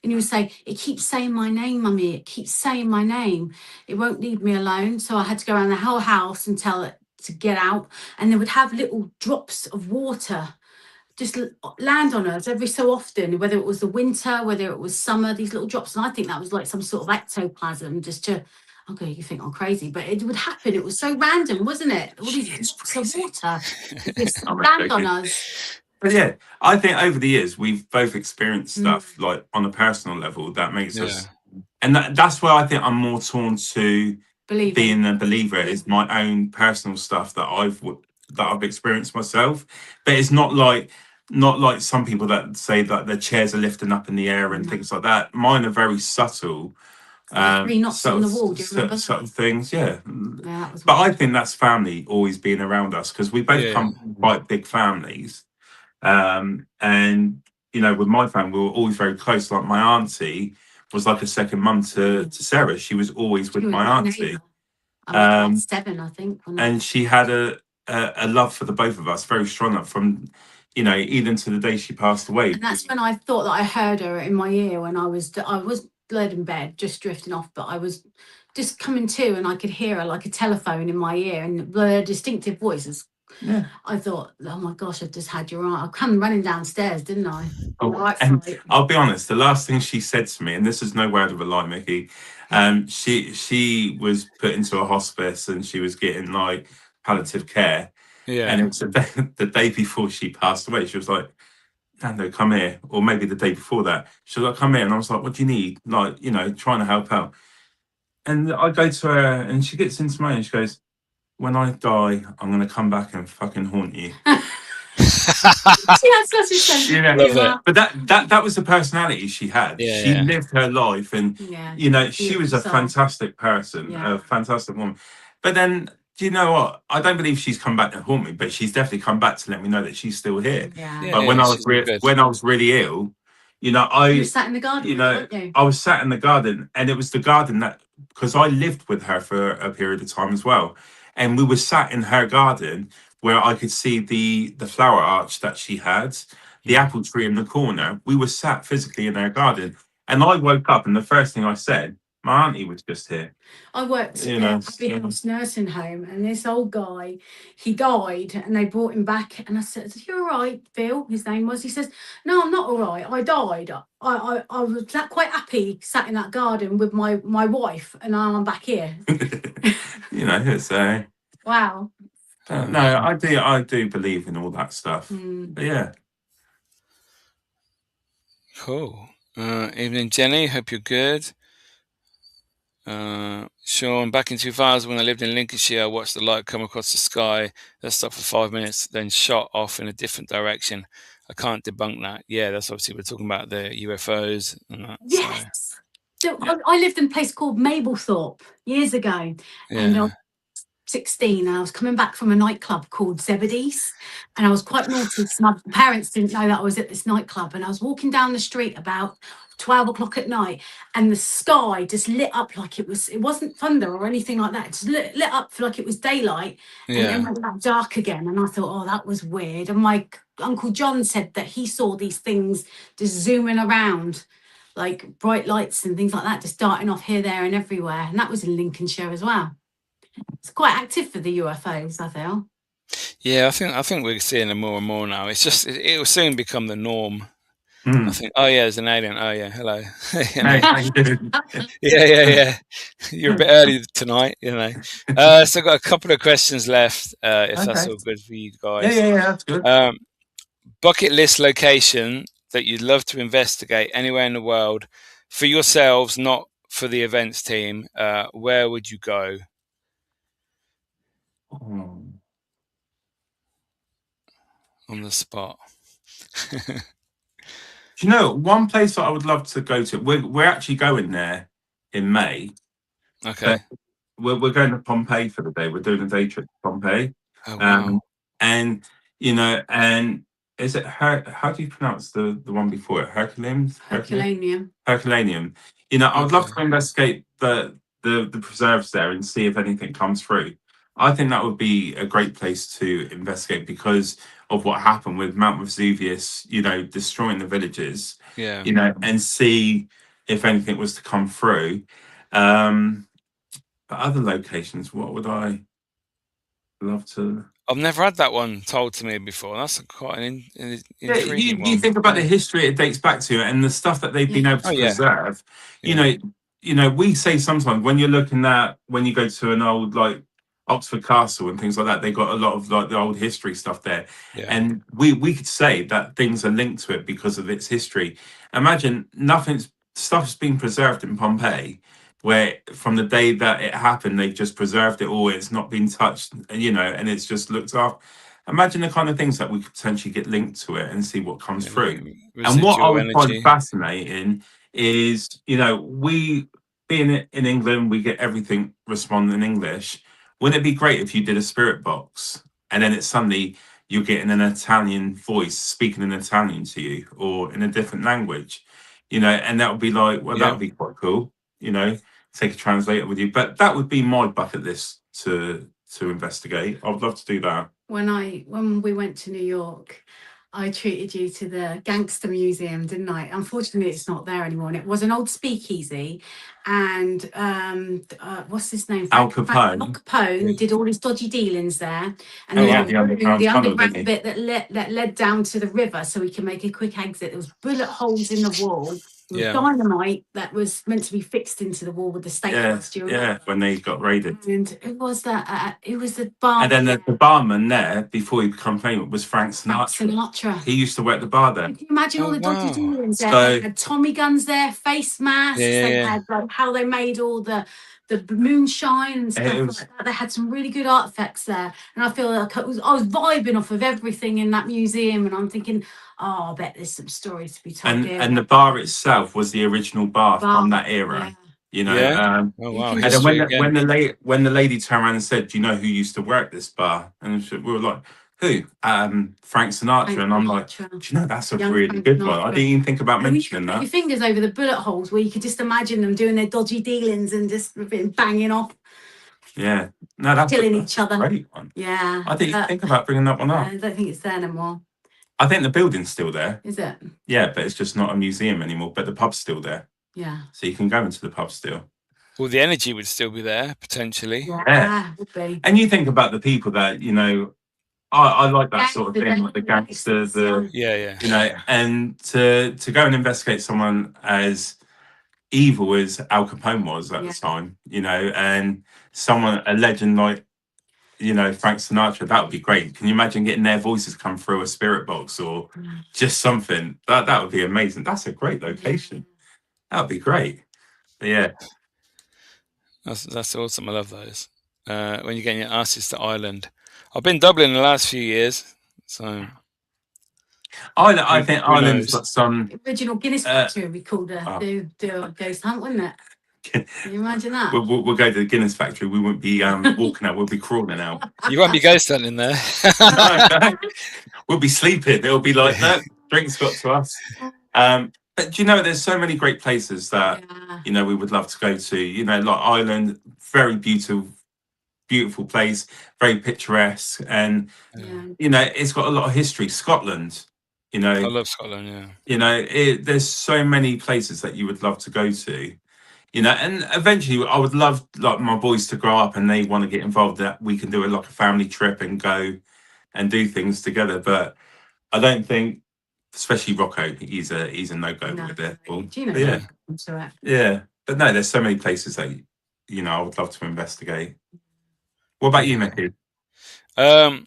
And he would say, it keeps saying my name, Mummy. It keeps saying my name. It won't leave me alone. So I had to go around the whole house and tell it to get out. And they would have little drops of water just land on us every so often, whether it was the winter, whether it was summer, these little drops. And I think that was like some sort of ectoplasm, just to, okay, you think I'm crazy, but it would happen. It was so random, wasn't it? All these drops of water just land on us. But yeah, I think over the years, we've both experienced stuff like on a personal level that makes us, and that's where I think I'm more torn to being a believer is my own personal stuff that I've experienced myself. But it's not like some people that say that their chairs are lifting up in the air and things like that. Mine are very subtle. 3 knots on the wall. Do you remember subtle things? Yeah. But I think that's family always being around us, because we both come from quite big families. And you know, with my family, we were always very close. Like my auntie was like a second mum to Sarah. She was always with my auntie. I was 7, I think. And she had a love for the both of us, very strong up from, you know, even to the day she passed away. And that's when I thought that I heard her in my ear when I was laid in bed, just drifting off, but I was just coming to, and I could hear her like a telephone in my ear, and the distinctive voices. Yeah. I thought, oh my gosh, I've just had your eye. I come running downstairs, didn't I? And I'll be honest, the last thing she said to me, and this is no word of a lie, Miki, she was put into a hospice and she was getting like palliative care. Yeah. And it was the day before she passed away. She was like, Nando, come here. Or maybe the day before that. She was like, come here. And I was like, what do you need? Like, you know, trying to help out. And I go to her and she gets into me and she goes, when I die, I'm going to come back and fucking haunt you. She had such a sense of humor. But that was the personality she had. She lived her life, and you know, she was a fantastic person, a fantastic woman. But then, do you know what? I don't believe she's come back to haunt me, but she's definitely come back to let me know that she's still here. But when I was really ill, you know, you sat in the garden. You know, I was sat in the garden, and it was the garden that, because I lived with her for a period of time as well. And we were sat in her garden where I could see the flower arch that she had, the apple tree in the corner. We were sat physically in her garden. And I woke up and the first thing I said, My auntie was just here. I worked You in know, Abbey House nursing home, and this old guy, he died, and they brought him back. And I said, "You're all right, Phil?" His name was. He says, "No, I'm not all right. I died. I was quite happy, sat in that garden with my wife, and now I'm back here." You know, it's Wow. no, I do believe in all that stuff. But yeah. Cool. Evening, Jenny. Hope you're good. Sean, back in 2000 when I lived in Lincolnshire, I watched the light come across the sky. That stopped for 5 minutes, then shot off in a different direction. I can't debunk that. Yeah, that's obviously we're talking about the UFOs and that. Yes. So I lived in a place called Mablethorpe years ago, and I was 16, and I was coming back from a nightclub called Zebedee's, and I was quite naughty. So my parents didn't know that I was at this nightclub, and I was walking down the street about 12 o'clock at night, and the sky just lit up like it wasn't thunder or anything like that. It just lit up like it was daylight, and then went back dark again. And I thought, oh, that was weird. And my Uncle John said that he saw these things just zooming around, like bright lights and things like that, just darting off here, there, and everywhere. And that was in Lincolnshire as well. It's quite active for the UFOs, I feel. Yeah, I think we're seeing them more and more now. It's just it will soon become the norm. I think, oh yeah, there's an alien. Oh yeah, hello. You know? Yeah. You're a bit early tonight, you know. So I've got a couple of questions left, if that's all good for you guys. Yeah, that's good. Bucket list location that you'd love to investigate anywhere in the world for yourselves, not for the events team. Where would you go? On the spot. Do you know one place that I would love to go to? We're actually going there in May. Okay. We're going to Pompeii for the day. We're doing a day trip to Pompeii. Oh, wow. And you know, and is it how do you pronounce the one before it? Herculaneum. You know, I would love to investigate the preserves there and see if anything comes through. I think that would be a great place to investigate because of what happened with Mount Vesuvius, you know, destroying the villages, you know, and see if anything was to come through. But other locations, what would I love to? I've never had that one told to me before. That's quite an intriguing one. You think about the history it dates back to and the stuff that they've been able to preserve. You know, we say sometimes when you're looking at when you go to an old like Oxford Castle and things like that, they got a lot of like the old history stuff there. And we could say that things are linked to it because of its history. Imagine stuff's been preserved in Pompeii, where from the day that it happened, they've just preserved it all. It's not been touched, you know, and it's just looked after. Imagine the kind of things that we could potentially get linked to it and see what comes through. And what I would find fascinating is, you know, we being in England, we get everything responding in English. Wouldn't it be great if you did a spirit box and then it's suddenly you're getting an Italian voice speaking in Italian to you or in a different language, you know, and that would be like, well, that would be quite cool, you know, take a translator with you. But that would be my bucket list to investigate. I would love to do that. When we went to New York, I treated you to the Gangster Museum, didn't I? Unfortunately, it's not there anymore. And it was an old speakeasy. And what's his name? Al Capone. Al Capone did all his dodgy dealings there. And the underground bit that led down to the river so we can make a quick exit. There was bullet holes in the wall. Dynamite that was meant to be fixed into the wall with the stake. When they got raided. And it was the barman. And then the barman there, before he became famous, was Frank Sinatra. He used to work the bar there. Can you imagine all the dodgy dealings there? They had Tommy guns there, face masks. They had like how they made all the moonshine and stuff like that. They had some really good artifacts there, and I feel like I was vibing off of everything in that museum, and I'm thinking, I bet there's some stories to be told here. And the bar itself was the original bar from that era. You know, wow. And then when the lady turned around and said, "Do you know who used to work this bar?" And we were like, "Who?" Frank Sinatra. And I'm like, "Do you know that's a really good one?" I didn't even think about mentioning that. Put your fingers over the bullet holes where you could just imagine them doing their dodgy dealings and just banging off. Yeah, no, that's killing each other. A great one. Yeah, I didn't think about bringing that one up. I don't think it's there anymore. I think the building's still there. Is it? Yeah, but it's just not a museum anymore. But the pub's still there. Yeah. So you can go into the pub still. Well, the energy would still be there potentially. Yeah, would be. And you think about the people that, you know, I like that sort of thing, like the gangsters, Yeah. and to go and investigate someone as evil as Al Capone was at the time, you know, and a legend like, you know, Frank Sinatra, that would be great. Can you imagine getting their voices come through a spirit box or just something? That would be amazing. That's a great location. That would be great. But yeah. That's awesome. I love those. When you're getting your asses to Ireland. I've been Dublin the last few years, so I think Ireland's got some original Guinness Factory would be called do a ghost hunt, wouldn't it? Can you imagine that? We'll go to the Guinness Factory. We won't be walking out. We'll be crawling out. You won't be ghost hunting there. No. We'll be sleeping. It'll be like, no, drinks got to us. But do you know, there's so many great places that, you know, we would love to go to. You know, like Ireland, very beautiful place, very picturesque. And, you know, it's got a lot of history. Scotland, you know. I love Scotland, yeah. You know, there's so many places that you would love to go to. You know, and eventually I would love like my boys to grow up and they want to get involved, that we can do like a family trip and go and do things together. But I don't think, especially Rocco, he's a no-go with it. Yeah. But no, there's so many places that, you know, I would love to investigate. What about you, Miki? I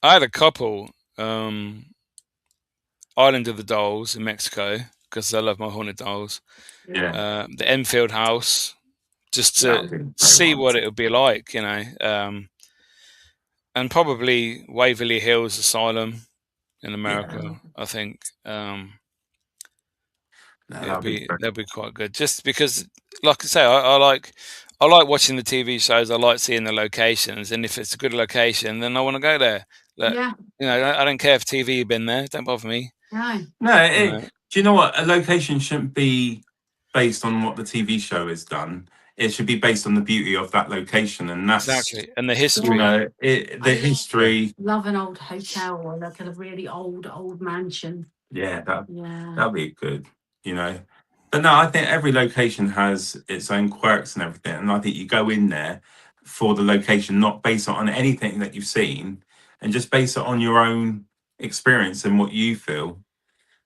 had a couple. Island of the Dolls in Mexico, because I love my haunted dolls. Yeah. The Enfield House, just to see what it would be like, you know. And probably Waverly Hills Asylum in America, I think. That'd be quite good. Just because, like I say, I like watching the TV shows. I like seeing the locations, and if it's a good location, then I want to go there. You know, I don't care if TV you've been there. Don't bother me. No. Do you know what? A location shouldn't be based on what the TV show has done. It should be based on the beauty of that location, and that's exactly, and the history. You know, the history. Love an old hotel or like a really old mansion. Yeah, that'd be good. You know, but no, I think every location has its own quirks and everything, and I think you go in there for the location, not based on anything that you've seen, and just base it on your own experience and what you feel.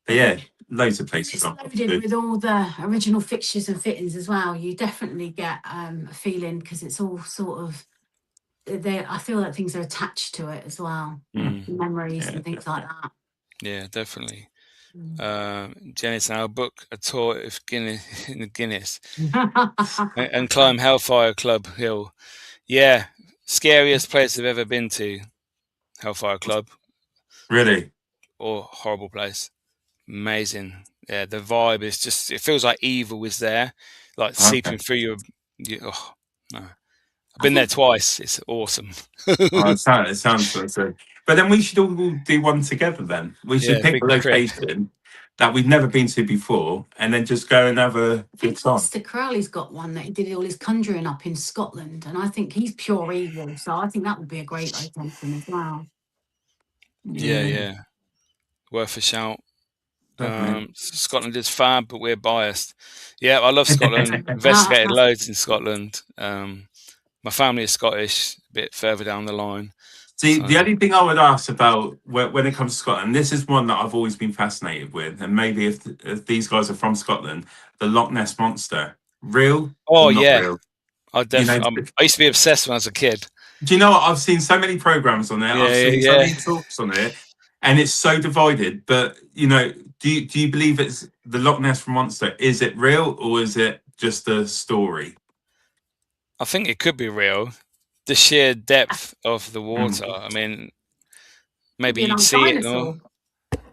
But yeah, loads of places. It's loaded with all the original fixtures and fittings as well. You definitely get a feeling, because it's all sort of I feel that things are attached to it as well, memories and things like that. Yeah, definitely. Janice and I'll book a tour of Guinness and climb Hellfire Club Hill. Yeah, scariest place I've ever been to, Hellfire Club. Really? Or horrible place. Amazing. Yeah, the vibe is just, it feels like evil is there, like seeping through your no. I've been there twice. It's awesome. It sounds so. But then we should all do one together then. We should pick a location that we've never been to before and then just go and have a good time. Mr. Crowley's got one that he did all his conjuring up in Scotland, and I think he's pure evil, so I think that would be a great location as well. Yeah. Worth a shout. Scotland is fab, but we're biased. Yeah, I love Scotland. Investigated loads in Scotland. My family is Scottish, a bit further down the line. See, the only thing I would ask about when it comes to Scotland, this is one that I've always been fascinated with, and maybe if these guys are from Scotland, the Loch Ness Monster, real? Oh yeah, real? I used to be obsessed when I was a kid. Do you know what? I've seen so many programs on it. I've seen so many talks on it, and it's so divided. But you know, do you believe it's the Loch Ness Monster? Is it real or is it just a story? I think it could be real. The sheer depth of the water. I mean, maybe you'd see it.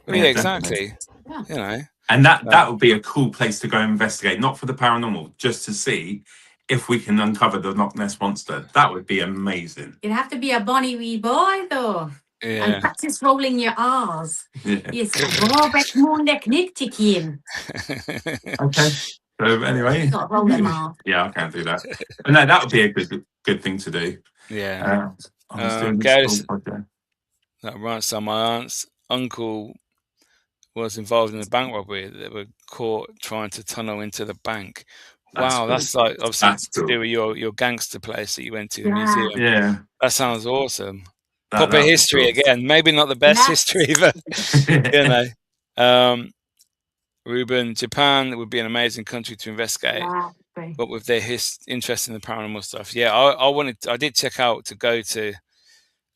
Yeah, exactly. Yeah. You know, and that would be a cool place to go investigate, not for the paranormal, just to see if we can uncover the Loch Ness Monster. That would be amazing. You'd have to be a bonny wee boy, though. Yeah. And practice rolling your R's. Yes, Robert Mondekniktikin. Okay. So anyway, yeah, I can't do that. But no, that would be a good thing to do. Yeah. Right. So my aunt's uncle was involved in a bank robbery. They were caught trying to tunnel into the bank. Wow, that's like obviously That's to cool. do with your gangster place that you went to, the Yeah. museum. Yeah. That sounds awesome. That Proper would be history cool. again. Maybe not the best Yes. history, but you know. Ruben, Japan would be an amazing country to investigate, but with their interest in the paranormal stuff. Yeah, I did check out to go to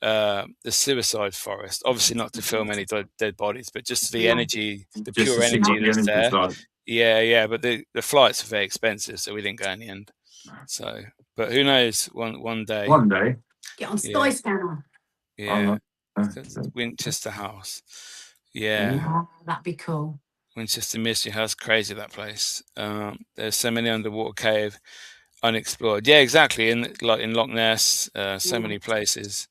the suicide forest. Obviously not to film any dead bodies, but just the energy, the Just pure to see energy what the that's energy's there. like. Yeah, but the flights are very expensive, so we didn't go in the end. So, but who knows? One day. One day. Get on Skyscanner. Yeah. Winchester House. Yeah. That'd be cool. Winchester Mystery House, crazy that place. There's so many underwater cave unexplored. Yeah, exactly. In Loch Ness, so many places.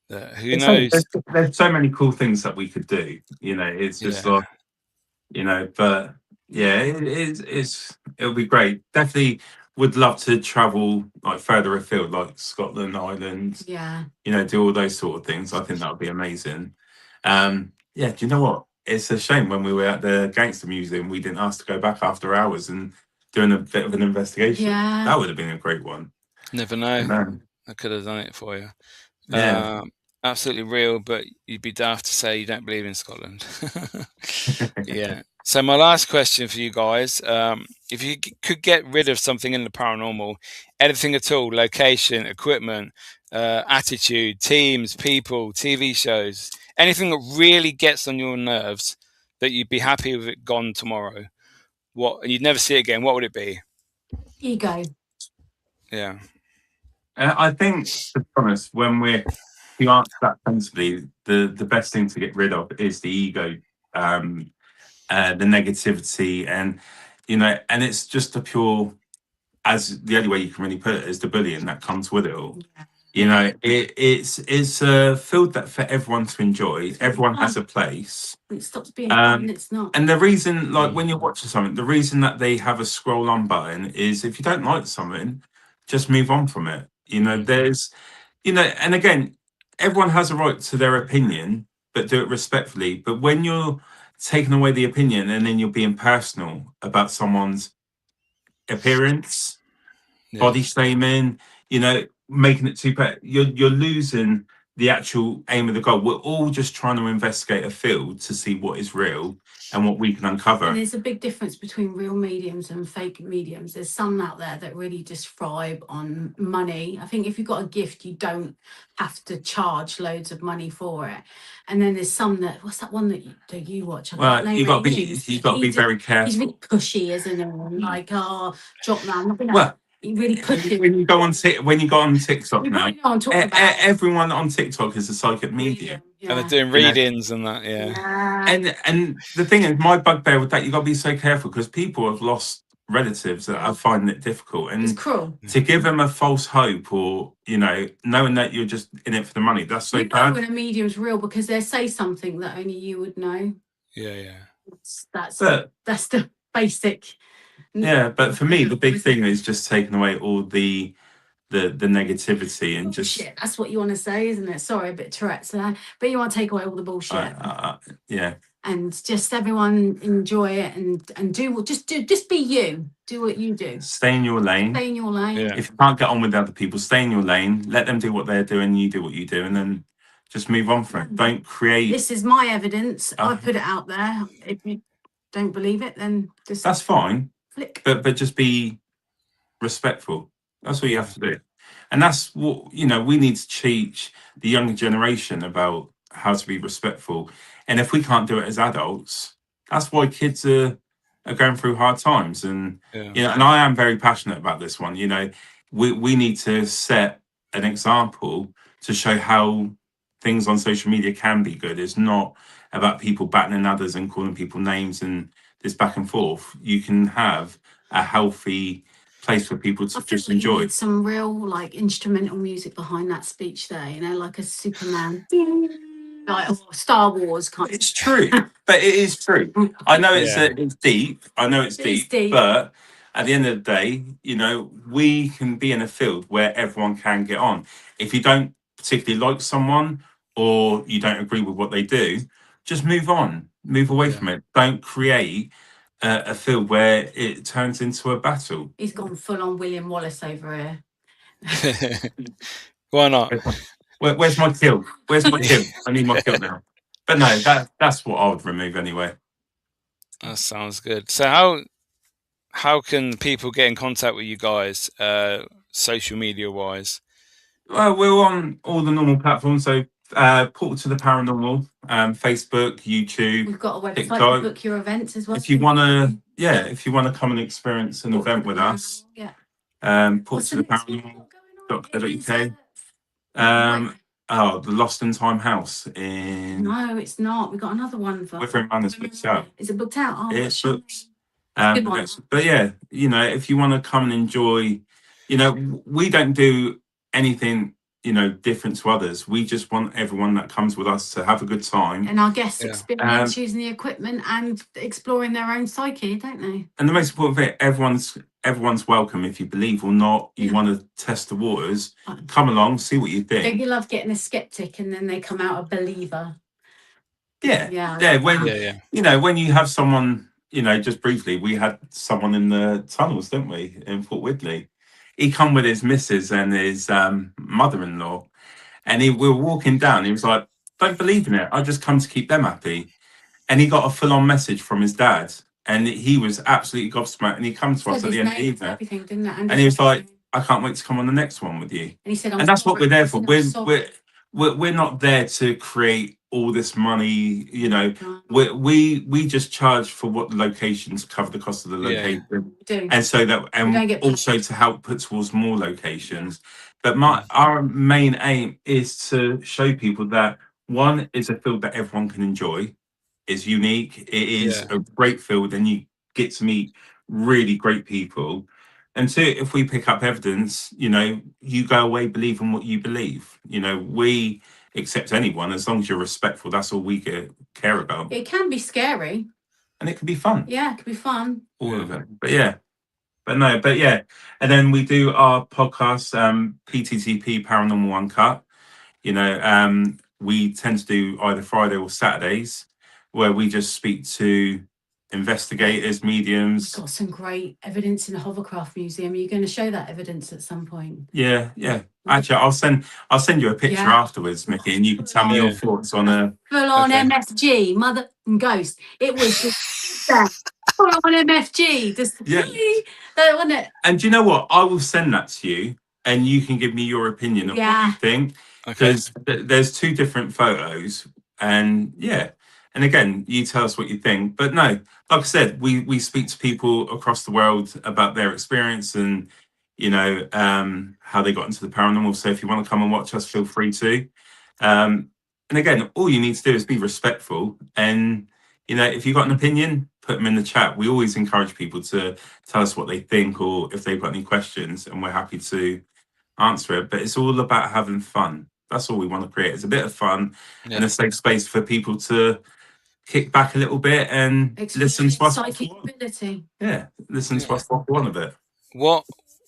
Who knows? There's so many cool things that we could do. You know, it's just like, you know, but yeah, it'll be great. Definitely would love to travel like further afield, like Scotland, Ireland. Yeah. You know, do all those sort of things. I think that would be amazing. Yeah, do you know what? It's a shame when we were at the Gangster Museum, we didn't ask to go back after hours and doing a bit of an investigation. Yeah. That would have been a great one. Never know. I could have done it for you. Yeah. Absolutely real, but you'd be daft to say you don't believe in Scotland. Yeah. So my last question for you guys, if you could get rid of something in the paranormal, anything at all, location, equipment, attitude, teams, people, TV shows, anything that really gets on your nerves that you'd be happy with it gone tomorrow, and you'd never see it again, what would it be? Ego. Yeah. I think, to be honest, if you answer that sensibly, the best thing to get rid of is the ego, the negativity, and you know, and it's just a pure, as the only way you can really put it is the bullying that comes with it all. You know, it's a field that for everyone to enjoy. Everyone has a place. It stops being fun, it's not. And the reason, like when you're watching something, the reason that they have a scroll on button is if you don't like something, just move on from it. You know, there's, you know, and again, everyone has a right to their opinion, but do it respectfully. But when you're taking away the opinion and then you're being personal about someone's appearance, body shaming, you know, making it too bad, you're losing the actual aim of the goal. We're all just trying to investigate a field to see what is real and what we can uncover. And there's a big difference between real mediums and fake mediums. There's some out there that really just thrive on money. I think if you've got a gift, you don't have to charge loads of money for it. And then there's some that, what's that one that you watch? Well, you've got to be very careful. He's really pushy, isn't he? Like, drop man. Well, really pushy. When you go on TikTok now, everyone on TikTok is a psychic medium. Yeah. And they're doing readings and that, And the thing is, my bugbear with that, you got to be so careful because people have lost relatives that are finding it difficult, and it's cruel to give them a false hope, or you know, knowing that you're just in it for the money. That's so bad. When a medium's real, because they say something that only you would know. Yeah. That's the basic. Yeah, but for me, the big thing is just taking away all the negativity and just bullshit. That's what you want to say, isn't it? Sorry, a bit Tourette's there, but you want to take away all the bullshit. Yeah. And just everyone enjoy it and just be you. Do what you do. Stay in your lane. Stay in your lane. Yeah. If you can't get on with other people, stay in your lane. Let them do what they're doing. You do what you do, and then just move on from it. Don't create. This is my evidence. I put it out there. If you don't believe it, then just that's fine. Flick. But just be respectful. That's what you have to do, and that's what we need to teach the younger generation about how to be respectful. And if we can't do it as adults, that's why kids are going through hard times. And and I am very passionate about this one. You know, we need to set an example to show how things on social media can be good. It's not about people battling others and calling people names and this back and forth. You can have a healthy place for people to just enjoy. Some real instrumental music behind that speech there, like a Superman, like Star Wars kind. It's true, but it is true. I know it's deep. I know it's deep, but at the end of the day, we can be in a field where everyone can get on. If you don't particularly like someone or you don't agree with what they do, just move on, move away from it. Don't create a field where it turns into a battle. He's gone full on William Wallace over here. Why not? Where's my kilt? Where's my kilt? I need my kilt now. But no, that's what I would remove anyway. That sounds good. So how can people get in contact with you guys, social media wise? Well, we're on all the normal platforms. So Portal to the Paranormal, Facebook, YouTube. We've got a website TikTok. to book your events as well. If you want to come and experience an event with us, Portal to the Paranormal.co.uk. The Lost in Time house in. No, it's not. We've got another one for. Withering Man is booked out. Is it booked out? Oh, it's booked. Good one. But yeah, if you want to come and enjoy, we don't do anything, different to others. We just want everyone that comes with us to have a good time. And our guests experience using the equipment and exploring their own psyche, don't they? And the most important thing, everyone's welcome. If you believe or not, you want to test the waters, come along, see what you think. Don't you love getting a skeptic and then they come out a believer? Yeah. When you have someone, just briefly, we had someone in the tunnels, didn't we, in Fort Whitley? He come with his missus and his mother-in-law, and we were walking down. He was like, "Don't believe in it. I just come to keep them happy." And he got a full-on message from his dad, and he was absolutely gobsmacked. And he come to us at the end of the evening, and he was like, "I can't wait to come on the next one with you." And he said, "And that's what we're there for. We're not there to create all this money, we just charge for what the locations cover the cost of the location, and so that, and also to help put towards more locations. But our main aim is to show people that one is a field that everyone can enjoy. It's unique. It is a great field, and you get to meet really great people. And two, if we pick up evidence, you go away believing what you believe. We accept anyone as long as you're respectful. That's all we care about. It can be scary. And it can be fun. Yeah, it can be fun. All of it. And then we do our podcast, PTTP Paranormal Uncut. We tend to do either Friday or Saturdays, where we just speak to investigators, mediums. We've got some great evidence in the Hovercraft Museum. Are you going to show that evidence at some point? Yeah. Actually, I'll send you a picture afterwards, Miki, and you can tell me your thoughts on a full-on MFG, mother and ghost. It was just full-on MFG. Wasn't it? And do you know what? I will send that to you, and you can give me your opinion of what you think. Because there's two different photos, and and again, you tell us what you think. But no, like I said, we speak to people across the world about their experience and, how they got into the paranormal. So if you want to come and watch us, feel free to. And again, all you need to do is be respectful. And, if you've got an opinion, put them in the chat. We always encourage people to tell us what they think or if they've got any questions, and we're happy to answer it. But it's all about having fun. That's all we want to create. It's a bit of fun and a safe space for people to kick back a little bit and listen to us. Psychic ability. Yeah, listen to us what we want of it.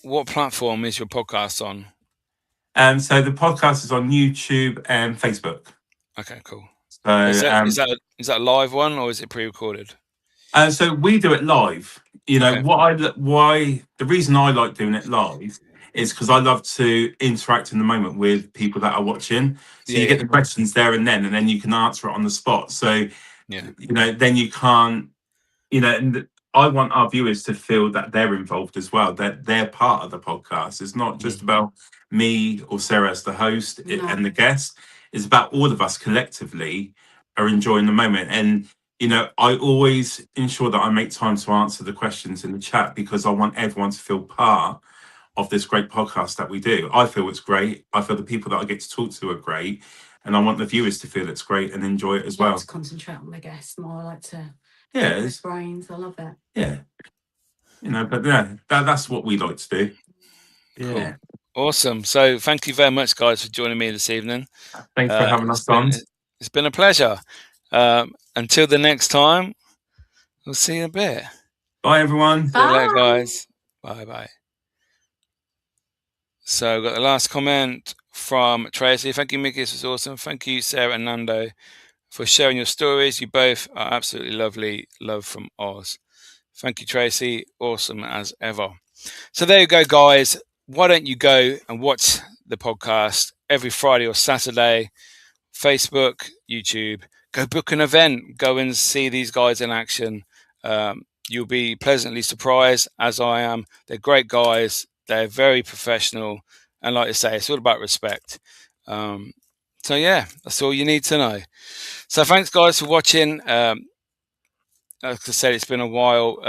What platform is your podcast on? So the podcast is on YouTube and Facebook. Okay, cool. So is that a live one or is it pre-recorded? So we do it live. The reason I like doing it live is because I love to interact in the moment with people that are watching. So you get the questions there and then you can answer it on the spot. So then you can't, and I want our viewers to feel that they're involved as well, that they're part of the podcast. It's not just about me or Sarah as the host and the guest. It's about all of us collectively are enjoying the moment. And, I always ensure that I make time to answer the questions in the chat because I want everyone to feel part of this great podcast that we do. I feel it's great. I feel the people that I get to talk to are great. And I want the viewers to feel it's great and enjoy it as well. I like to concentrate on the guests more. I like to it's brains. I love it. Yeah. But that's what we like to do. Yeah. Cool. Awesome. So thank you very much, guys, for joining me this evening. Thanks for having us on. It's been a pleasure. Until the next time, we'll see you in a bit. Bye, everyone. Bye. See you later, guys. Bye. So I've got the last comment from Tracy. Thank you, Miki. This was awesome. Thank you, Sarah and Nando, for sharing your stories. You both are absolutely lovely. Love from Oz. Thank you, Tracy. Awesome as ever. So there you go, guys. Why don't you go and watch the podcast every Friday or Saturday? Facebook, YouTube. Go book an event. Go and see these guys in action. You'll be pleasantly surprised, as I am. They're great guys. They're very professional. And like I say, it's all about respect. So yeah, that's all you need to know. So thanks, guys, for watching. Like I said, it's been a while.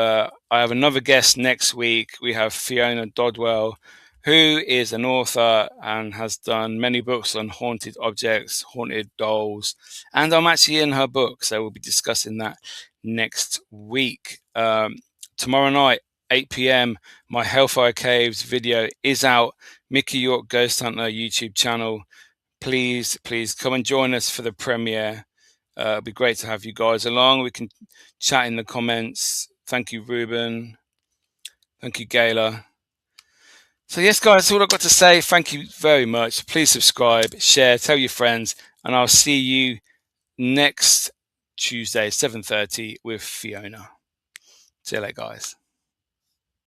I have another guest next week. We have Fiona Dodwell, who is an author and has done many books on haunted objects, haunted dolls, and I'm actually in her book, so we'll be discussing that next week. Tomorrow night, 8 p.m, my Hellfire Caves video is out. Miki York Ghost Hunter YouTube channel. Please come and join us for the premiere. It'd be great to have you guys along. We can chat in the comments. Thank you, Ruben. Thank you, Gayla. So yes, guys, that's all I've got to say. Thank you very much. Please subscribe, share, tell your friends, and I'll see you next Tuesday, 7:30 with Fiona. See you later, guys.